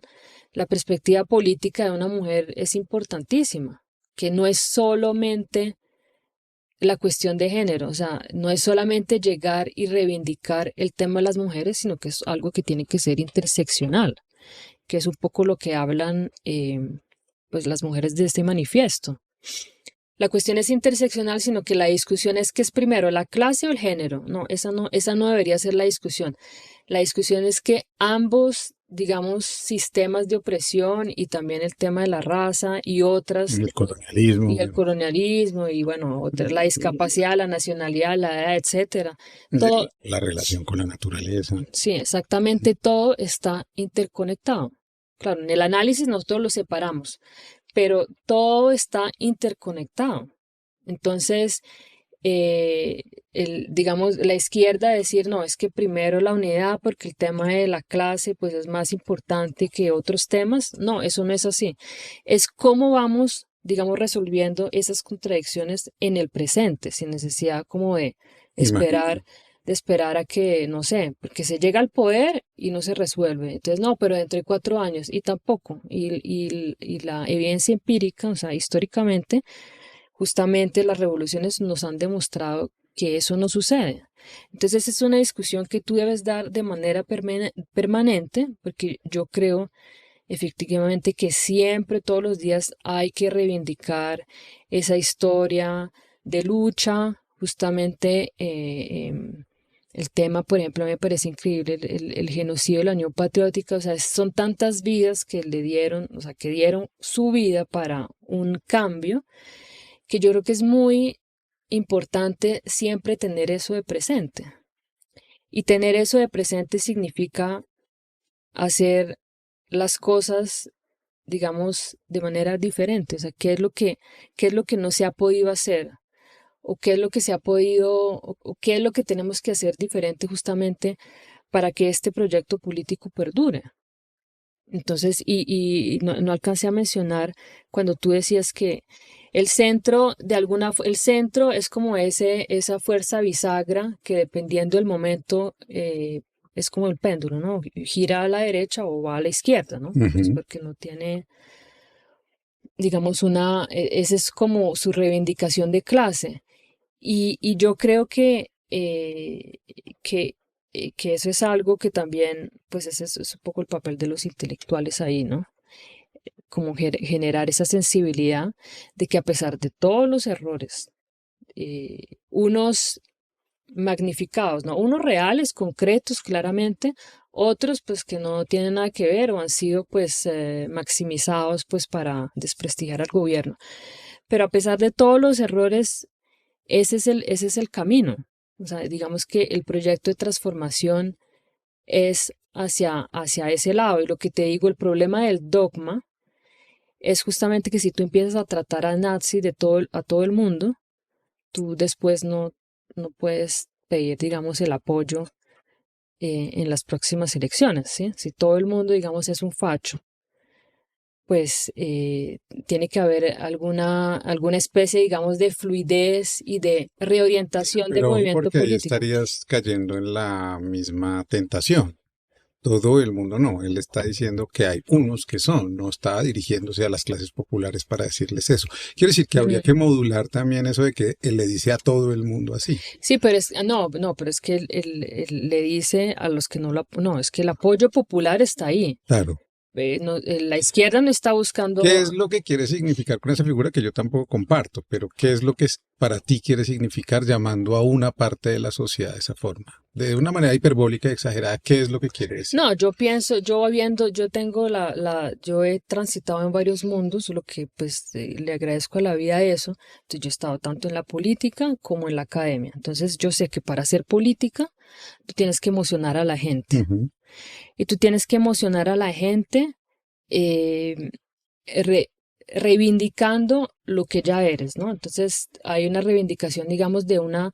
la perspectiva política de una mujer es importantísima, que no es solamente la cuestión de género, o sea, no es solamente llegar y reivindicar el tema de las mujeres, sino que es algo que tiene que ser interseccional, que es un poco lo que hablan pues las mujeres de este manifiesto. La cuestión es interseccional, sino que la discusión es qué es primero, la clase o el género. No, esa no debería ser la discusión. La discusión es que ambos, digamos, sistemas de opresión y también el tema de la raza y otras, El colonialismo, y el colonialismo y bueno, la discapacidad, la nacionalidad, la edad, etcétera. Todo, la relación con la naturaleza. sí, exactamente todo está interconectado. Claro, en el análisis nosotros lo separamos, pero todo está interconectado. Entonces, eh, digamos, la izquierda decir, no, es que primero la unidad porque el tema de la clase pues es más importante que otros temas. No, eso no es así. Es cómo vamos, digamos, resolviendo esas contradicciones en el presente, sin necesidad como esperar, de esperar a que, no sé, porque se llega al poder y no se resuelve. Entonces, no, pero dentro de 4 años y tampoco. Y la evidencia empírica, o sea, históricamente, justamente las revoluciones nos han demostrado que eso no sucede. Entonces es una discusión que tú debes dar de manera permanente, porque yo creo efectivamente que siempre, todos los días hay que reivindicar esa historia de lucha, justamente el tema, por ejemplo, me parece increíble el genocidio de la Unión Patriótica, o sea, son tantas vidas que le dieron, o sea, que dieron su vida para un cambio que yo creo que es muy importante siempre tener eso de presente. Y tener eso de presente significa hacer las cosas, digamos, de manera diferente. O sea, qué es lo que no se ha podido hacer? ¿O qué es lo que se ha podido, o qué es lo que tenemos que hacer diferente justamente para que este proyecto político perdure? Entonces, y no alcancé a mencionar cuando tú decías que el centro, el centro es como esa fuerza bisagra que dependiendo del momento es como el péndulo, ¿no? Gira a la derecha o va a la izquierda, ¿no? Pues porque no tiene, digamos, esa es como su reivindicación de clase. Y yo creo que, que eso es algo que también, pues ese es un poco el papel de los intelectuales ahí, ¿no? Como generar esa sensibilidad de que a pesar de todos los errores, unos magnificados, ¿no? Unos reales, concretos, claramente, otros pues que no tienen nada que ver o han sido pues maximizados pues para desprestigiar al gobierno. Pero a pesar de todos los errores, ese es el camino. O sea, digamos que el proyecto de transformación es hacia ese lado. Y lo que te digo, el problema del dogma es justamente que si tú empiezas a tratar a nazi a todo el mundo, tú después no puedes pedir, digamos, el apoyo en las próximas elecciones, ¿sí? Si todo el mundo, digamos, es un facho, pues tiene que haber alguna especie, digamos, de fluidez y de reorientación del Pero ojo, movimiento porque ahí político. estarías cayendo en la misma tentación. Todo el mundo no, él está diciendo que hay unos que son, no está dirigiéndose a las clases populares para decirles eso. Quiero decir que habría Ujú. que modular también eso de que él le dice a todo el mundo así. Sí, pero no, pero es que él le dice a los que no, es que el apoyo popular está ahí. Claro. La izquierda no está ¿Qué buscando. es lo que quiere significar con esa figura que yo tampoco comparto? Pero ¿qué es lo que para ti quiere significar llamando a una parte de la sociedad de esa forma? De una manera hiperbólica y exagerada, ¿qué es lo que quiere decir? No, yo pienso, yo tengo yo he transitado en varios mundos, lo que pues le agradezco a la vida eso. Entonces yo he estado tanto en la política como en la academia. Entonces yo sé que para hacer política tú tienes que emocionar a la gente. Ujú. Y tú tienes que emocionar a la gente eh, re- reivindicando lo que ya eres, ¿no? Entonces hay una reivindicación, digamos, de una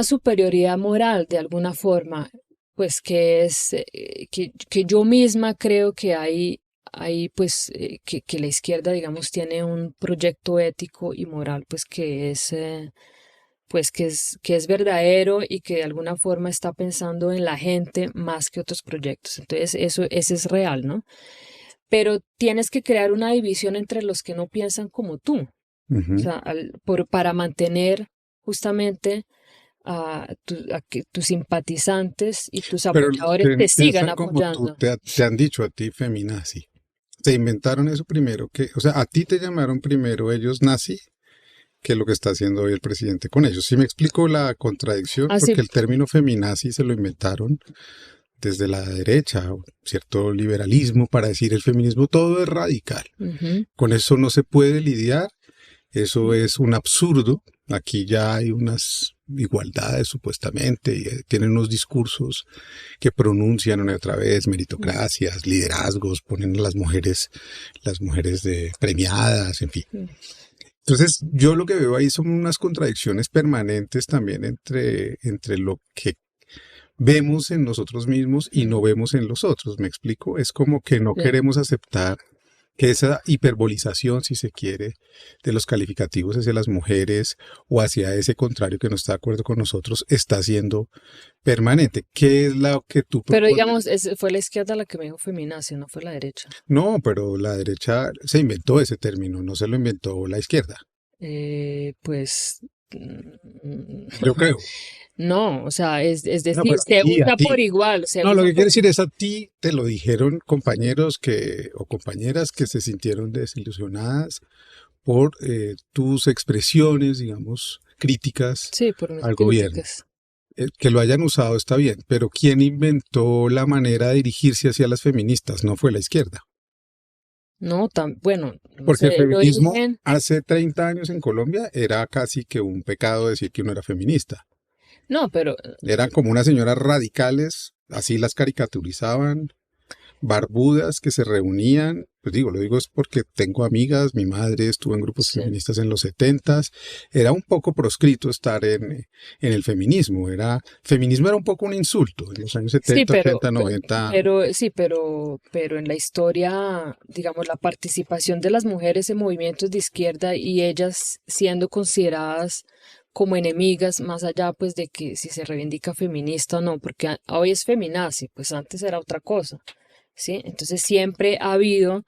superioridad moral de alguna forma, pues que es que yo misma creo que hay pues que la izquierda, digamos, tiene un proyecto ético y moral, pues que es verdadero y que de alguna forma está pensando en la gente más que otros proyectos. Entonces, ese es real, ¿no? Pero tienes que crear una división entre los que no piensan como tú. O Ujú. sea, para mantener justamente a que tus simpatizantes y tus Pero los apoyadores que te sigan piensan como tú apoyando. te han dicho a ti feminazi. Te inventaron eso primero que, o sea, a ti te llamaron primero ellos nazi que lo que está haciendo hoy el presidente con ellos. ¿Sí me explico la contradicción? Así, Porque el término feminazi se lo inventaron desde la derecha, o cierto liberalismo para decir el feminismo todo es radical. ujú, Con eso no se puede lidiar, eso es un absurdo. Aquí ya hay unas igualdades supuestamente y tienen unos discursos que pronuncian una y otra vez meritocracias, liderazgos, ponen a las mujeres de premiadas, en fin. ujú. Entonces, yo lo que veo ahí son unas contradicciones permanentes también entre lo que vemos en nosotros mismos y no vemos en los otros. ¿Me explico? Es como que no Sí. queremos aceptar que esa hiperbolización, si se quiere, de los calificativos hacia las mujeres o hacia ese contrario que no está de acuerdo con nosotros, está siendo permanente. ¿Qué es lo que tú Pero propones? digamos, fue la izquierda la que me dijo feminacia, no fue la derecha. No, pero la derecha se inventó ese término, no se lo inventó la izquierda. Pues mm, Yo creo. no, o sea, es No, decir, pero se sí, a usa por ti. igual, se No, lo usa que quiero por. decir es a ti te lo dijeron compañeros o compañeras que se sintieron desilusionadas por tus expresiones, digamos, críticas Sí, por mis al gobierno. críticas. Que lo hayan usado está bien, pero ¿quién inventó la manera de dirigirse hacia las feministas? No fue la izquierda. No, bueno, no Porque el sé, el feminismo origen. hace 30 años en Colombia era casi que un pecado decir que uno era feminista. No, pero Eran como unas señoras radicales, así las caricaturizaban, barbudas que se reunían, pues digo, lo digo es porque tengo amigas, mi madre estuvo en grupos sí. feministas en los setentas, era un poco proscrito estar en el feminismo, feminismo era un poco un insulto en los años Sí, 70, pero, 80, pe- 90. pero, sí, pero en la historia, digamos, la participación de las mujeres en movimientos de izquierda y ellas siendo consideradas como enemigas, más allá pues de que si se reivindica feminista o no, porque hoy es feminazi, pues antes era otra cosa, ¿sí? Entonces siempre ha habido,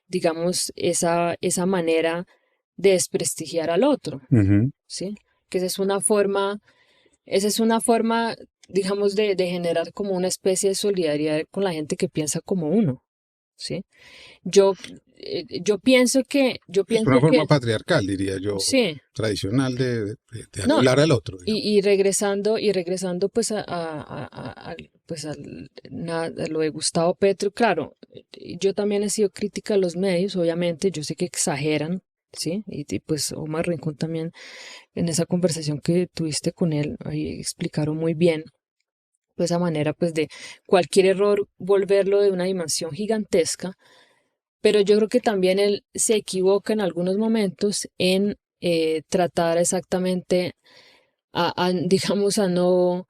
digamos, esa manera de desprestigiar al otro, Ujú. ¿sí? Que esa es una forma, digamos, de generar como una especie de solidaridad con la gente que piensa como uno, ¿sí? Yo, yo Es pienso una que, forma patriarcal, diría yo, sí, tradicional de no, anular al otro, digamos. y regresando pues pues a lo de Gustavo Petro, claro, yo también he sido crítica a los medios, obviamente, yo sé que exageran, ¿sí? Y pues Omar Rincón también en esa conversación que tuviste con él, ahí explicaron muy bien pues esa manera pues de cualquier error volverlo de una dimensión gigantesca, pero yo creo que también él se equivoca en algunos momentos en tratar exactamente digamos, a no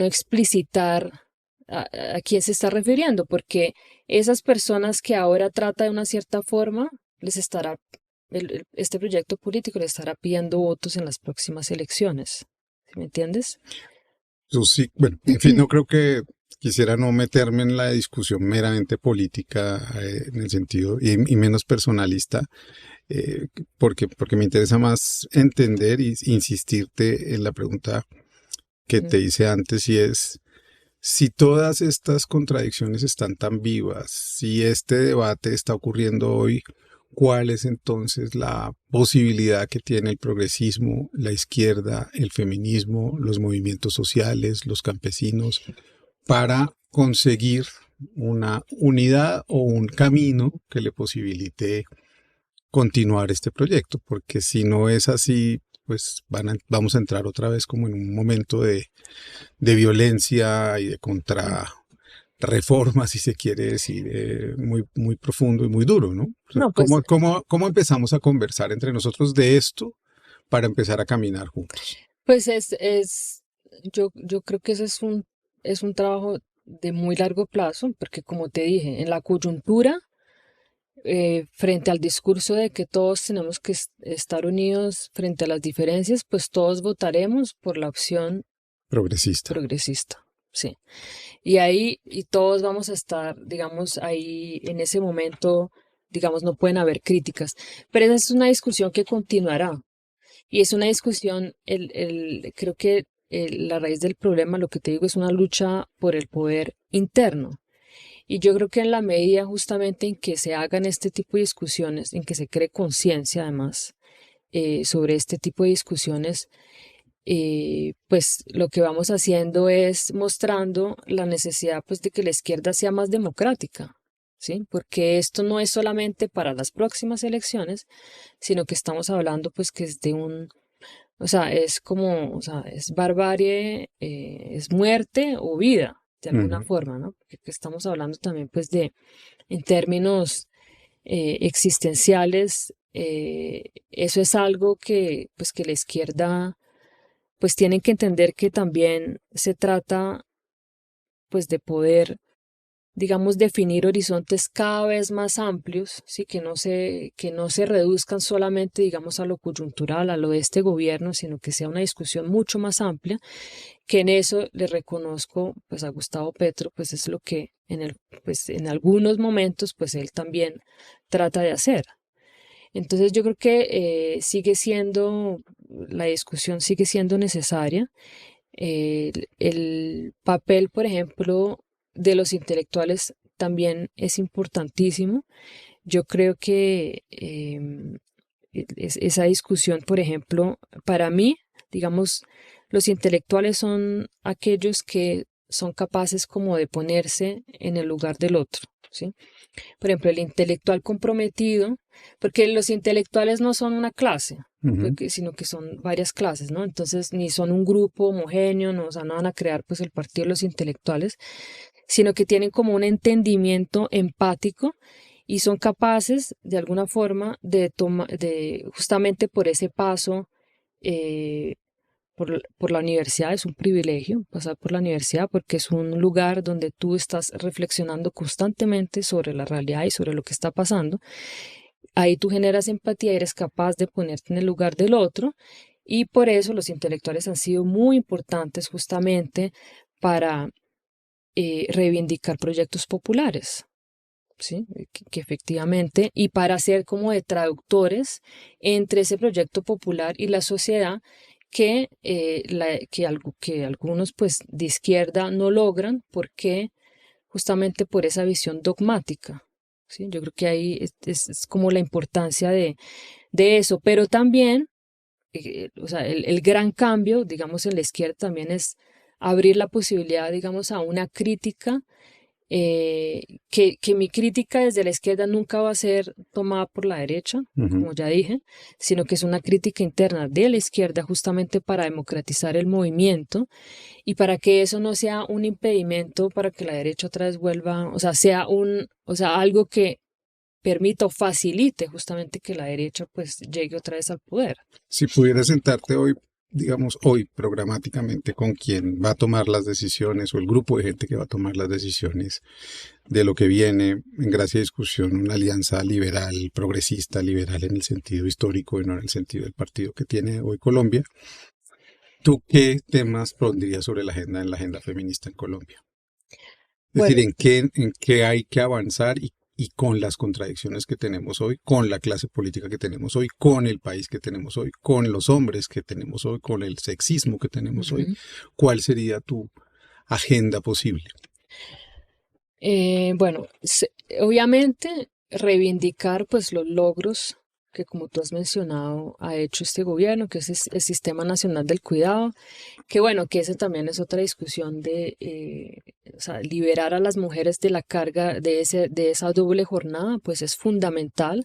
explicitar a quién se está refiriendo, porque esas personas que ahora trata de una cierta forma, les estará, este proyecto político les estará pidiendo votos en las próximas elecciones. ¿Sí me entiendes? Yo sí, bueno, en fin, no creo que quisiera no meterme en la discusión meramente política en el sentido y menos personalista, eh, porque me interesa más entender y insistirte en la pregunta que te hice antes y es, si todas estas contradicciones están tan vivas, si este debate está ocurriendo hoy, ¿cuál es entonces la posibilidad que tiene el progresismo, la izquierda, el feminismo, los movimientos sociales, los campesinos, para conseguir una unidad o un camino que le posibilite continuar este proyecto? Porque si no es así, pues vamos a entrar otra vez como en un momento de violencia y de contrarreforma, si se quiere decir, muy, muy profundo y muy duro, ¿no? O sea, No, pues, ¿cómo empezamos a conversar entre nosotros de esto para empezar a caminar juntos? pues yo creo que ese es un trabajo de muy largo plazo, porque como te dije, en la coyuntura, frente al discurso de que todos tenemos que estar unidos frente a las diferencias, pues todos votaremos por la opción Progresista. progresista, sí. Y ahí, y todos vamos a estar, digamos, ahí en ese momento, digamos, no pueden haber críticas. Pero esa es una discusión que continuará. Y es una discusión, creo que la raíz del problema, lo que te digo, es una lucha por el poder interno. Y yo creo que en la medida justamente en que se hagan este tipo de discusiones, en que se cree conciencia además sobre este tipo de discusiones, pues lo que vamos haciendo es mostrando la necesidad pues de que la izquierda sea más democrática, ¿sí? Porque esto no es solamente para las próximas elecciones, sino que estamos hablando pues que es de o sea, es como, o sea, es barbarie, es muerte o vida, de alguna Ujú. forma, ¿no? Porque estamos hablando también pues en términos existenciales, eso es algo que pues que la izquierda pues tienen que entender que también se trata pues de poder, digamos, definir horizontes cada vez más amplios, sí, que no se reduzcan solamente, digamos, a lo coyuntural, a lo de este gobierno, sino que sea una discusión mucho más amplia, que en eso le reconozco pues a Gustavo Petro, pues es lo que pues en algunos momentos pues él también trata de hacer. Entonces yo creo que la discusión sigue siendo necesaria. El papel, por ejemplo, de los intelectuales también es importantísimo. Yo creo que esa discusión, por ejemplo, para mí, digamos, los intelectuales son aquellos que son capaces como de ponerse en el lugar del otro, ¿sí? Por ejemplo, el intelectual comprometido, porque los intelectuales no son una clase, Ujú. sino que son varias clases, ¿no? Entonces, ni son un grupo homogéneo, no, o sea, no van a crear pues el partido de los intelectuales, sino que tienen como un entendimiento empático y son capaces de alguna forma de justamente por ese paso eh, por la universidad, es un privilegio pasar por la universidad porque es un lugar donde tú estás reflexionando constantemente sobre la realidad y sobre lo que está pasando. Ahí tú generas empatía y eres capaz de ponerte en el lugar del otro y por eso los intelectuales han sido muy importantes justamente para reivindicar proyectos populares. ¿Sí? Que efectivamente, y para ser como de traductores entre ese proyecto popular y la sociedad que algunos pues de izquierda no logran porque justamente por esa visión dogmática. ¿Sí? Yo creo que ahí es como la importancia de eso, pero también, o sea, el gran cambio, digamos, en la izquierda también es abrir la posibilidad, digamos, a una crítica que mi crítica desde la izquierda nunca va a ser tomada por la derecha, Ujú. como ya dije, sino que es una crítica interna de la izquierda justamente para democratizar el movimiento y para que eso no sea un impedimento para que la derecha otra vez vuelva, o sea, o sea, algo que permita o facilite justamente que la derecha pues llegue otra vez al poder. Si pudieras sentarte hoy digamos, hoy programáticamente con quién va a tomar las decisiones o el grupo de gente que va a tomar las decisiones de lo que viene en gracia de discusión, una alianza liberal, progresista, liberal en el sentido histórico y no en el sentido del partido que tiene hoy Colombia? ¿Tú qué temas pondrías sobre la agenda feminista en Colombia? Es decir, Bueno, en qué hay que avanzar y con las contradicciones que tenemos hoy, con la clase política que tenemos hoy, con el país que tenemos hoy, con los hombres que tenemos hoy, con el sexismo que tenemos hoy, ujú. ¿cuál sería tu agenda posible? Bueno, obviamente reivindicar pues los logros que como tú has mencionado ha hecho este gobierno, que es el Sistema Nacional del Cuidado, que bueno, que ese también es otra discusión de o sea, liberar a las mujeres de la carga de esa doble jornada, pues es fundamental.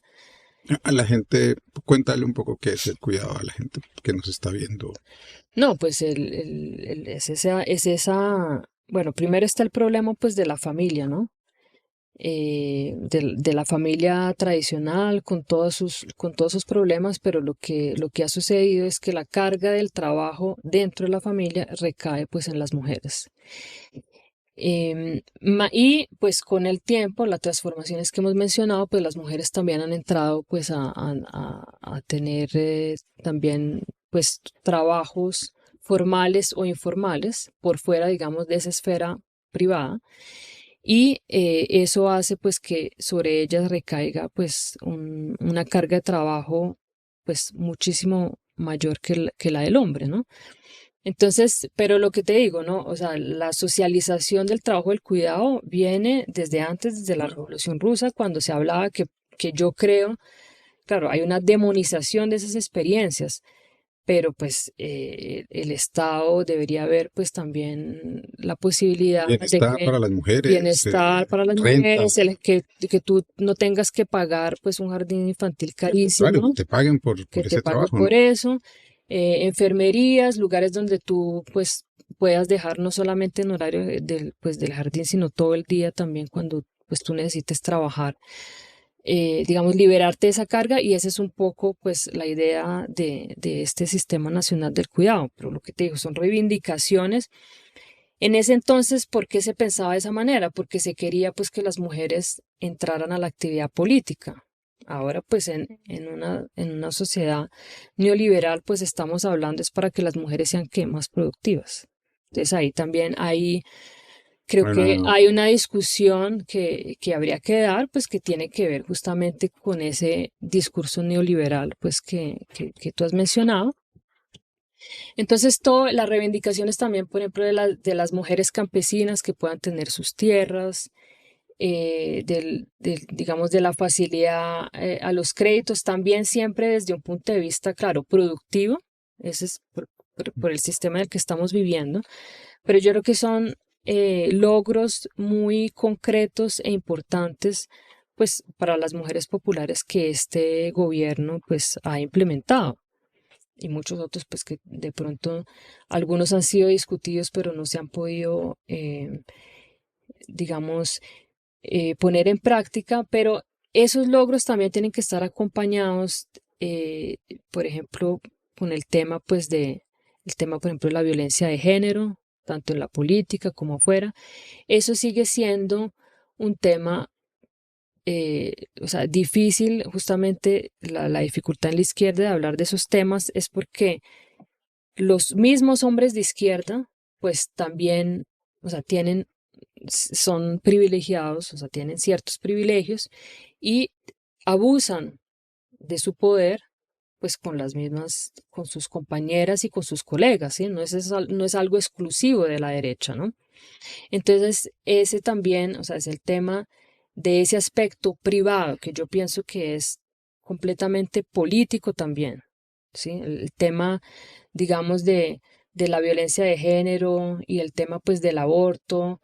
A la gente, cuéntale un poco qué es el cuidado a la gente que nos está viendo. No, pues es esa, bueno, primero está el problema pues de la familia, ¿no? De la familia tradicional con todos sus problemas, pero lo que ha sucedido es que la carga del trabajo dentro de la familia recae pues en las mujeres. Y pues con el tiempo, las transformaciones que hemos mencionado, pues las mujeres también han entrado pues a tener también pues trabajos formales o informales por fuera, digamos, de esa esfera privada. Y eso hace pues que sobre ellas recaiga pues una carga de trabajo pues muchísimo mayor que la del hombre, ¿no? Entonces, pero lo que te digo, ¿no? O sea, la socialización del trabajo del cuidado viene desde antes, desde la Revolución Rusa, cuando se hablaba que yo creo, claro, hay una demonización de esas experiencias, pero pues el Estado debería ver pues también la posibilidad de Bienestar que para las mujeres, bienestar para las renta, mujeres, que tú no tengas que pagar pues un jardín infantil al contrario, que carísimo, te paguen que por te ese paguen trabajo, ¿no? por eso, enfermerías, lugares donde tú pues puedas dejar no solamente en horario pues, del jardín, sino todo el día también cuando pues tú necesites trabajar, digamos, liberarte de esa carga y esa es un poco pues la idea de este Sistema Nacional del Cuidado, pero lo que te digo son reivindicaciones. En ese entonces, ¿por qué se pensaba de esa manera? Porque se quería pues que las mujeres entraran a la actividad política. Ahora pues en una sociedad neoliberal pues estamos hablando es para que las mujeres sean ¿qué? Más productivas. Entonces ahí también hay, creo que Bueno, hay una discusión que habría que dar pues que tiene que ver justamente con ese discurso neoliberal pues que tú has mencionado. Entonces, todas las reivindicaciones también, por ejemplo, de las mujeres campesinas que puedan tener sus tierras, digamos, de la facilidad a los créditos, también siempre desde un punto de vista, claro, productivo, ese es por el sistema en el que estamos viviendo, pero yo creo que son logros muy concretos e importantes pues para las mujeres populares que este gobierno pues ha implementado y muchos otros, pues que de pronto algunos han sido discutidos, pero no se han podido, digamos, poner en práctica, pero esos logros también tienen que estar acompañados, por ejemplo, con el tema, pues, el tema, por ejemplo, de la violencia de género, tanto en la política como afuera. Eso sigue siendo un tema o sea, difícil, justamente la dificultad en la izquierda de hablar de esos temas es porque los mismos hombres de izquierda, pues también, o sea, son privilegiados, o sea, tienen ciertos privilegios y abusan de su poder, pues con las mismas, con sus compañeras y con sus colegas, ¿sí? No es algo exclusivo de la derecha, ¿no? Entonces, ese también, o sea, es el tema de ese aspecto privado que yo pienso que es completamente político también, ¿sí? El tema, digamos, de la violencia de género y el tema, pues, del aborto,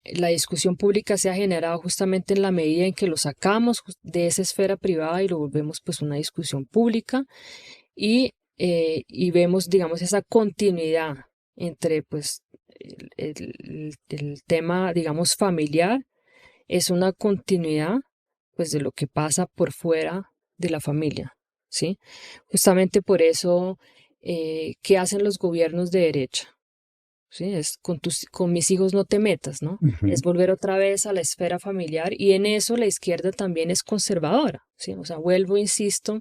la discusión pública se ha generado justamente en la medida en que lo sacamos de esa esfera privada y lo volvemos, pues, una discusión pública y vemos, digamos, esa continuidad entre, pues, el tema, digamos, familiar es una continuidad, pues, de lo que pasa por fuera de la familia, ¿sí? Justamente por eso, ¿qué hacen los gobiernos de derecha? ¿Sí? Es con mis hijos no te metas, ¿no? Ujú. Es volver otra vez a la esfera familiar y en eso la izquierda también es conservadora, ¿sí? O sea, vuelvo, insisto,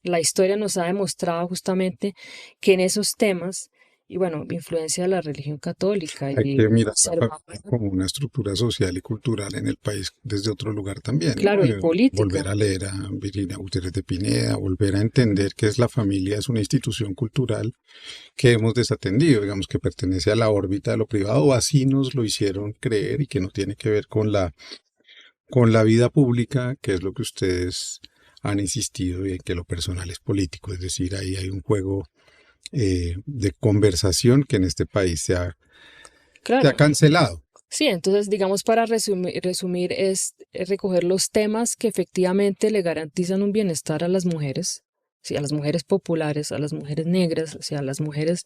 la historia nos ha demostrado justamente que en esos temas, y bueno, influencia de la religión católica Hay y que mirar la familia conservadora, como una estructura social y cultural en el país desde otro lugar también, ¿no? claro, y Volver política. a leer a Virginia Gutiérrez de Pineda, volver a entender que es la familia, es una institución cultural que hemos desatendido, digamos que pertenece a la órbita de lo privado, o así nos lo hicieron creer y que no tiene que ver con la vida pública, que es lo que ustedes han insistido y en que lo personal es político, es decir, ahí hay un juego de conversación que en este país se ha Claro. cancelado. Sí, entonces digamos para resumir es recoger los temas que efectivamente le garantizan un bienestar a las mujeres, sí, a las mujeres populares, a las mujeres negras, o sea, a las mujeres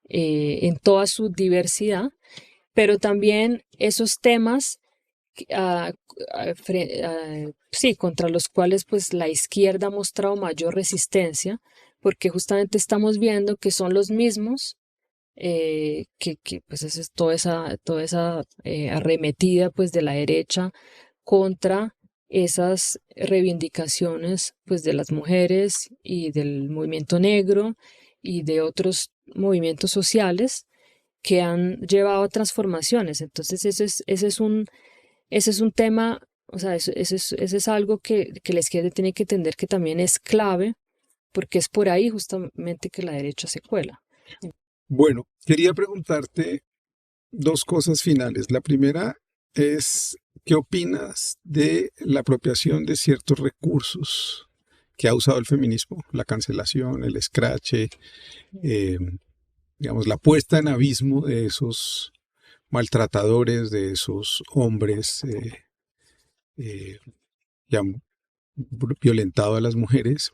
en toda su diversidad, pero también esos temas sí, contra los cuales pues la izquierda ha mostrado mayor resistencia, porque justamente estamos viendo que son los mismos que pues es toda esa arremetida pues de la derecha contra esas reivindicaciones pues de las mujeres y del movimiento negro y de otros movimientos sociales que han llevado a transformaciones. Entonces ese es un tema, o sea, ese es algo que la izquierda tiene que entender que también es clave porque es por ahí justamente que la derecha se cuela. Bueno, quería preguntarte dos cosas finales. La primera es, ¿qué opinas de la apropiación de ciertos recursos que ha usado el feminismo? La cancelación, el escrache, eh, digamos, la puesta en abismo de esos maltratadores, de esos hombres eh, que han violentado a las mujeres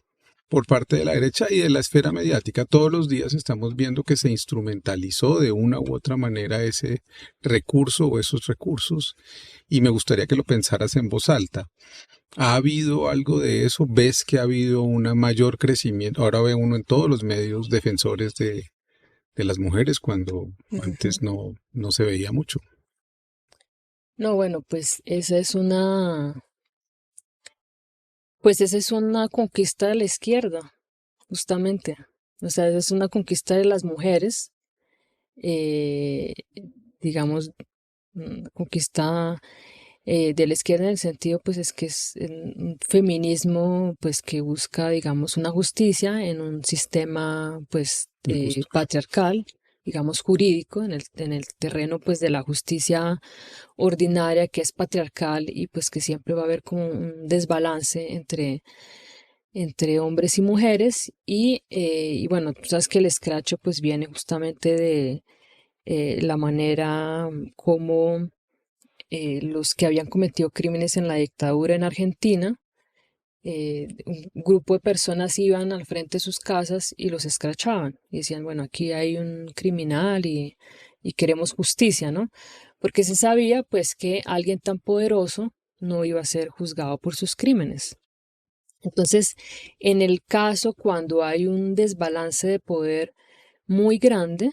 por parte de la derecha y de la esfera mediática. Todos los días estamos viendo que se instrumentalizó de una u otra manera ese recurso o esos recursos y me gustaría que lo pensaras en voz alta. ¿Ha habido algo de eso? ¿Ves que ha habido un mayor crecimiento? Ahora ve uno en todos los medios defensores de las mujeres cuando Ujú. antes no se veía mucho. No, bueno, pues esa es una conquista de la izquierda, justamente. O sea, esa es una conquista de las mujeres, eh, digamos, conquista de la izquierda en el sentido, pues es que es un feminismo, pues que busca, digamos, una justicia en un sistema, pues, Injusto. patriarcal, digamos, jurídico, en el terreno, pues, de la justicia ordinaria que es patriarcal y pues que siempre va a haber como un desbalance entre hombres y mujeres y bueno, tú sabes que el escracho pues viene justamente de la manera como los que habían cometido crímenes en la dictadura en Argentina, un grupo de personas iban al frente de sus casas y los escrachaban y decían, bueno, aquí hay un criminal y queremos justicia, ¿no? Porque se sabía pues que alguien tan poderoso no iba a ser juzgado por sus crímenes. Entonces, en el caso cuando hay un desbalance de poder muy grande,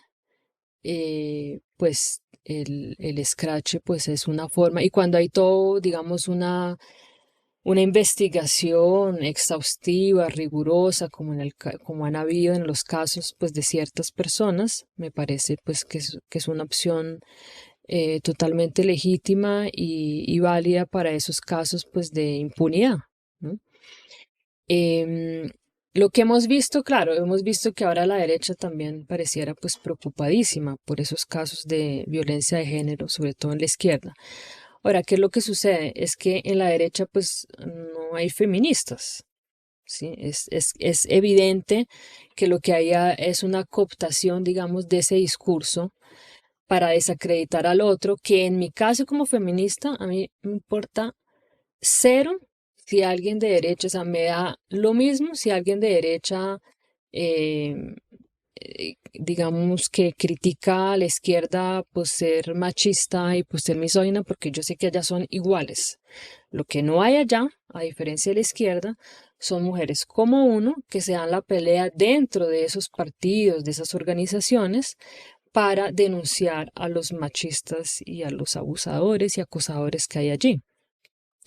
pues el escrache pues es una forma, y cuando hay todo, digamos, una investigación exhaustiva, rigurosa, como, como han habido en los casos pues, de ciertas personas, me parece pues, que es una opción totalmente legítima y válida para esos casos pues, de impunidad, ¿no? Em, lo que hemos visto, claro, hemos visto que ahora la derecha también pareciera pues preocupadísima por esos casos de violencia de género, sobre todo en la izquierda. Ahora, ¿qué es lo que sucede? Es que en la derecha pues no hay feministas, ¿sí? Es evidente que lo que hay es una cooptación, digamos, de ese discurso para desacreditar al otro, que en mi caso como feminista a mí me importa cero si alguien de derecha, o sea, me da lo mismo si alguien de derecha eh, digamos que critica a la izquierda por ser machista y por ser misógina, porque yo sé que allá son iguales. Lo que no hay allá, a diferencia de la izquierda, son mujeres como uno que se dan la pelea dentro de esos partidos, de esas organizaciones, para denunciar a los machistas y a los abusadores y acosadores que hay allí.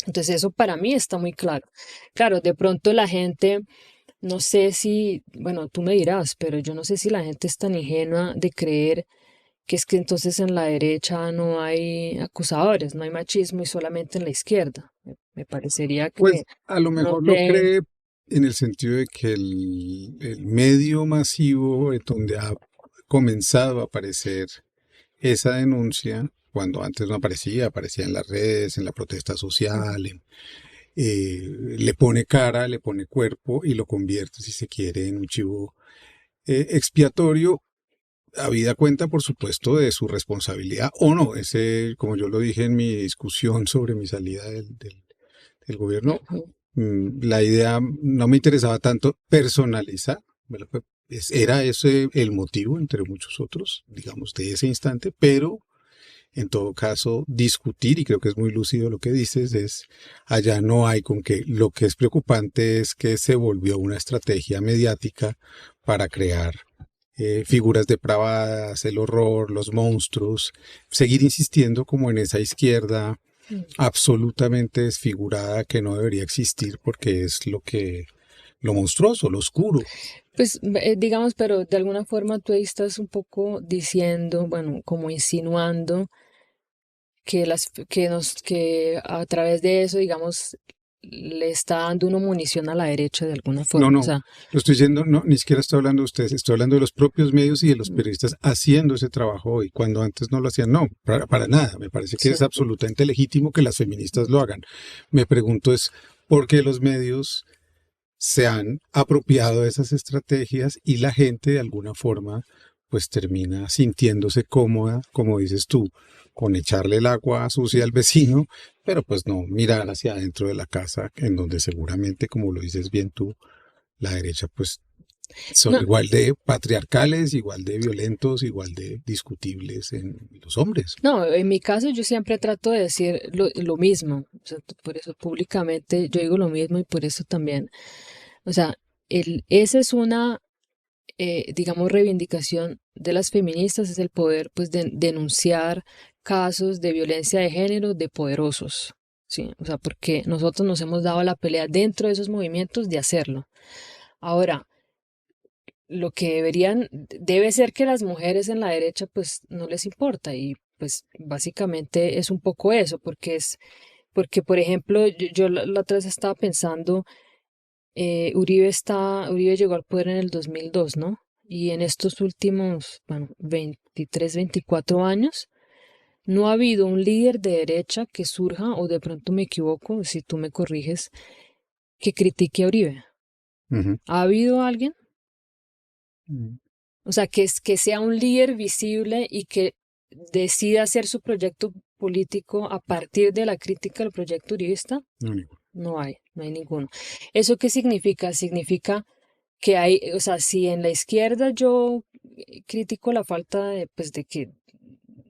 Entonces eso para mí está muy claro. Claro, de pronto la gente, no sé si, bueno, tú me dirás, pero yo no sé si la gente es tan ingenua de creer que es que entonces en la derecha no hay acusadores, no hay machismo y solamente en la izquierda. Me parecería que, Pues a lo no mejor lo sé. cree en el sentido de que el medio masivo en donde ha comenzado a aparecer esa denuncia, cuando antes no aparecía, aparecía en las redes, en la protesta social, le pone cara, le pone cuerpo y lo convierte, si se quiere, en un chivo expiatorio, habida cuenta, por supuesto, de su responsabilidad o no. Ese, como yo lo dije en mi discusión sobre mi salida del gobierno, Ujú. la idea no me interesaba tanto personalizar. ¿Verdad? Era ese el motivo, entre muchos otros, digamos, de ese instante, pero en todo caso, discutir, y creo que es muy lúcido lo que dices, es allá no hay con que lo que es preocupante es que se volvió una estrategia mediática para crear figuras depravadas, el horror, los monstruos, seguir insistiendo como en esa izquierda absolutamente desfigurada que no debería existir porque es lo monstruoso, lo oscuro. Pues digamos, pero de alguna forma tú ahí estás un poco diciendo, bueno, como insinuando que a través de eso, digamos, le está dando una munición a la derecha de alguna No, forma. O no, sea, lo estoy diciendo, no, ni siquiera estoy hablando de ustedes, estoy hablando de los propios medios y de los mm, periodistas haciendo ese trabajo hoy, cuando antes no lo hacían. No, para nada, me parece que sí. es absolutamente legítimo que las feministas lo hagan. Me pregunto es por qué los medios se han apropiado de esas estrategias y la gente de alguna forma pues termina sintiéndose cómoda, como dices tú, con echarle el agua sucia al vecino, pero pues no mirar hacia adentro de la casa, en donde seguramente, como lo dices bien tú, la derecha pues son No, igual de patriarcales, igual de violentos, igual de discutibles en los hombres. no, en mi caso yo siempre trato de decir lo mismo. O sea, por eso públicamente yo digo lo mismo y por eso también. O sea, esa es una, digamos, reivindicación de las feministas, es el poder, pues, de denunciar casos de violencia de género de poderosos, ¿sí? O sea, porque nosotros nos hemos dado la pelea dentro de esos movimientos de hacerlo. Ahora, lo que debe ser que las mujeres en la derecha, pues, no les importa y, pues, básicamente es un poco eso, porque, por ejemplo, yo la otra vez estaba pensando, Uribe llegó al poder en el 2002, ¿no? Y en estos últimos, bueno, 23, 24 años, no ha habido un líder de derecha que surja, o de pronto me equivoco, si tú me corriges, que critique a Uribe. Ujú. ¿Ha habido alguien? Mm. O sea, que sea un líder visible y que decida hacer su proyecto político a partir de la crítica del proyecto uribista. No, ninguno. No hay ninguno. ¿Eso qué significa? Significa que hay, o sea, si en la izquierda yo critico la falta de, pues, de que,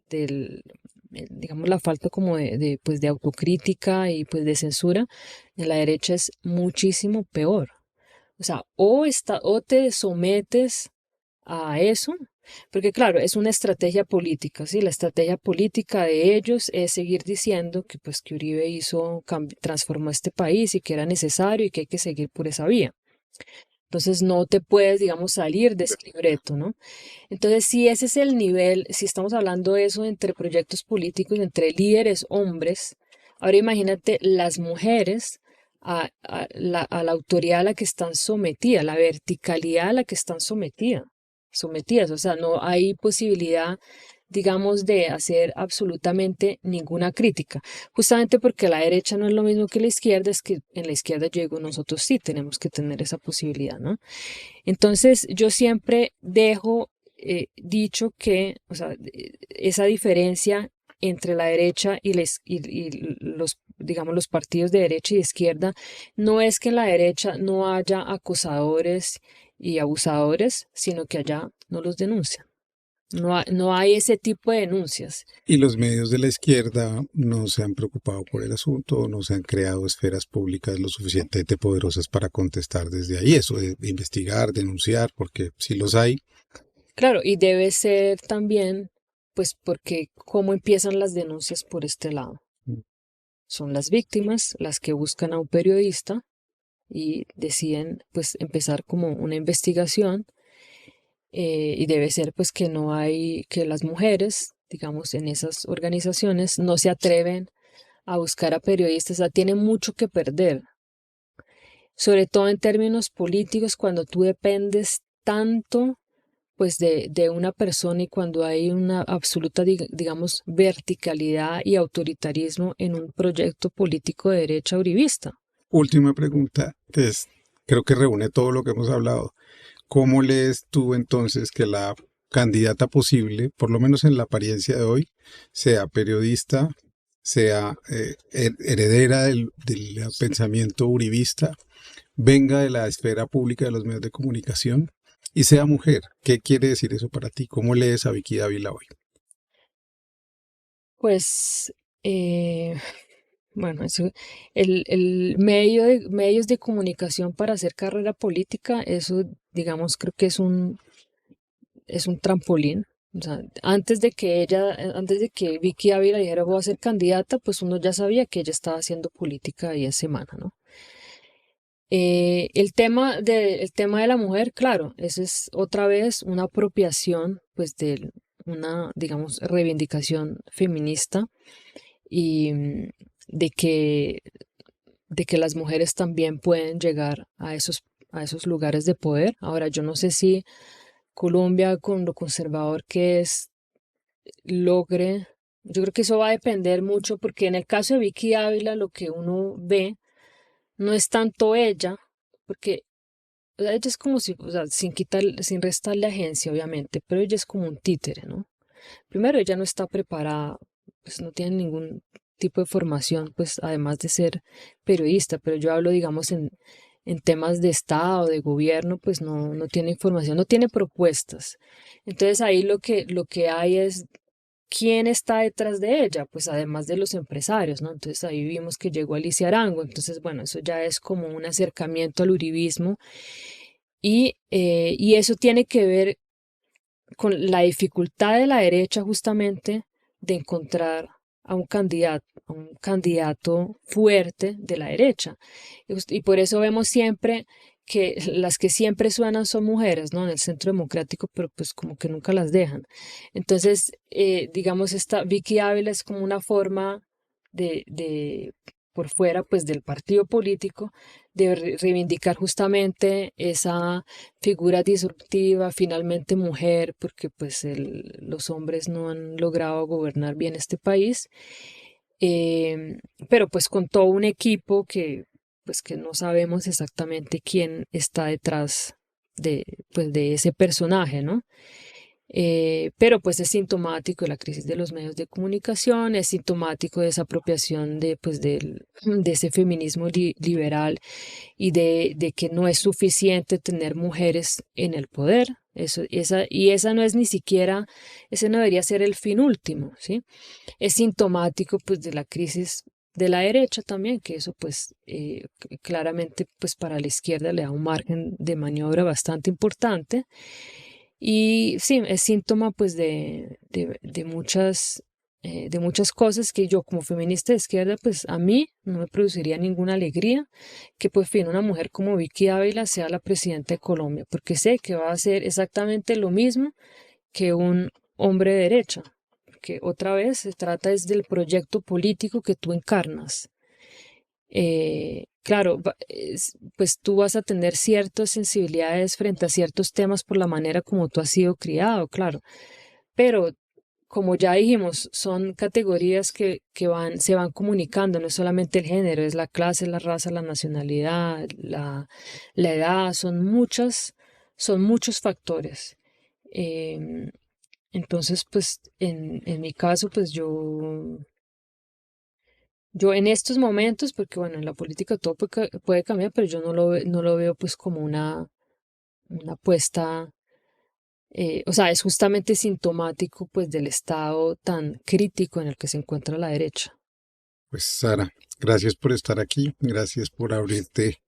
del, digamos, la falta como pues, de autocrítica y pues de censura, en la derecha es muchísimo peor. O sea, o te sometes a eso, porque claro, es una estrategia política, ¿sí? La estrategia política de ellos es seguir diciendo que pues que Uribe transformó este país y que era necesario y que hay que seguir por esa vía. Entonces no te puedes, digamos, salir de ese libreto, ¿no? Entonces, si ese es el nivel, si estamos hablando de eso entre proyectos políticos, entre líderes hombres, ahora imagínate las mujeres a la autoridad a la que están sometidas, la verticalidad a la que están sometidas. O sea, no hay posibilidad, digamos, de hacer absolutamente ninguna crítica. Justamente porque la derecha no es lo mismo que la izquierda, es que en la izquierda yo digo, nosotros sí tenemos que tener esa posibilidad, ¿no? Entonces, yo siempre dejo dicho que, o sea, esa diferencia entre la derecha y los, digamos, los partidos de derecha y de izquierda, no es que en la derecha no haya acosadores y abusadores, sino que haya no los denuncian. No hay ese tipo de denuncias. Y los medios de la izquierda no se han preocupado por el asunto, no se han creado esferas públicas lo suficientemente poderosas para contestar desde ahí eso, de investigar, denunciar, porque si los hay. Claro, y debe ser también, pues porque cómo empiezan las denuncias por este lado. Son las víctimas las que buscan a un periodista y deciden pues empezar como una investigación, y debe ser pues que no hay, que las mujeres, digamos, en esas organizaciones no se atreven a buscar a periodistas, o sea, tienen mucho que perder, sobre todo en términos políticos, cuando tú dependes tanto pues de una persona y cuando hay una absoluta, digamos, verticalidad y autoritarismo en un proyecto político de derecha uribista. Última pregunta, creo que reúne todo lo que hemos hablado. ¿Cómo lees tú entonces que la candidata posible, por lo menos en la apariencia de hoy, sea periodista, sea heredera del pensamiento uribista, venga de la esfera pública de los medios de comunicación y sea mujer? ¿Qué quiere decir eso para ti? ¿Cómo lees a Vicky Dávila hoy? Pues, bueno, eso, el medio de, medios de comunicación para hacer carrera política, eso, digamos, creo que es un trampolín. O sea, antes de que Vicky Ávila dijera voy a ser candidata, pues uno ya sabía que ella estaba haciendo política ahí en semana, ¿no? El tema de la mujer, claro, eso es otra vez una apropiación, pues, de una, digamos, reivindicación feminista y de que, de que las mujeres también pueden llegar a esos lugares de poder. Ahora, yo no sé si Colombia, con lo conservador que es, logre, yo creo que eso va a depender mucho, porque en el caso de Vicky Ávila, lo que uno ve no es tanto ella, porque o sea, ella es como si, o sea, sin restarle agencia, obviamente, pero ella es como un títere, ¿no? Primero, ella no está preparada, pues no tiene ningún tipo de formación, pues además de ser periodista, pero yo hablo, digamos, en temas de Estado, de gobierno, pues no tiene información, no tiene propuestas. Entonces ahí lo que hay es quién está detrás de ella, pues además de los empresarios, ¿no? Entonces ahí vimos que llegó Alicia Arango, entonces bueno, eso ya es como un acercamiento al uribismo y eso tiene que ver con la dificultad de la derecha justamente de encontrar a un candidato fuerte de la derecha. Y por eso vemos siempre que las que siempre suenan son mujeres, ¿no? En el Centro Democrático, pero pues como que nunca las dejan. Entonces, digamos, esta Vicky Ávila es como una forma de por fuera, pues, del partido político, de reivindicar justamente esa figura disruptiva, finalmente mujer, porque pues los hombres no han logrado gobernar bien este país, pero pues con todo un equipo que pues que no sabemos exactamente quién está detrás de, pues, de ese personaje, ¿no? Pero pues es sintomático de la crisis de los medios de comunicación, es sintomático de esa apropiación de, pues, de ese feminismo liberal y de que no es suficiente tener mujeres en el poder. Y esa no es ni siquiera, ese no debería ser el fin último, ¿sí? Es sintomático pues de la crisis de la derecha también, que eso pues claramente pues para la izquierda le da un margen de maniobra bastante importante. Y sí, es síntoma pues de muchas cosas que yo como feminista de izquierda, pues a mí no me produciría ninguna alegría que pues fin una mujer como Vicky Ávila sea la presidenta de Colombia, porque sé que va a hacer exactamente lo mismo que un hombre de derecha, que otra vez se trata es del proyecto político que tú encarnas. Claro, pues tú vas a tener ciertas sensibilidades frente a ciertos temas por la manera como tú has sido criado, claro, pero como ya dijimos, son categorías se van comunicando, no es solamente el género, es la clase, la raza, la nacionalidad, la edad, son muchos factores. Em, entonces, pues en mi caso, pues yo en estos momentos, porque bueno, en la política todo puede cambiar, pero yo no lo veo pues como una apuesta O sea, es justamente sintomático pues del estado tan crítico en el que se encuentra la derecha. Pues Sara, gracias por estar aquí, gracias por abrirte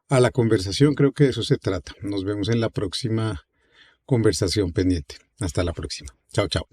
a la conversación, creo que de eso se trata. Nos vemos en la próxima conversación pendiente. Hasta la próxima. Chao, chao.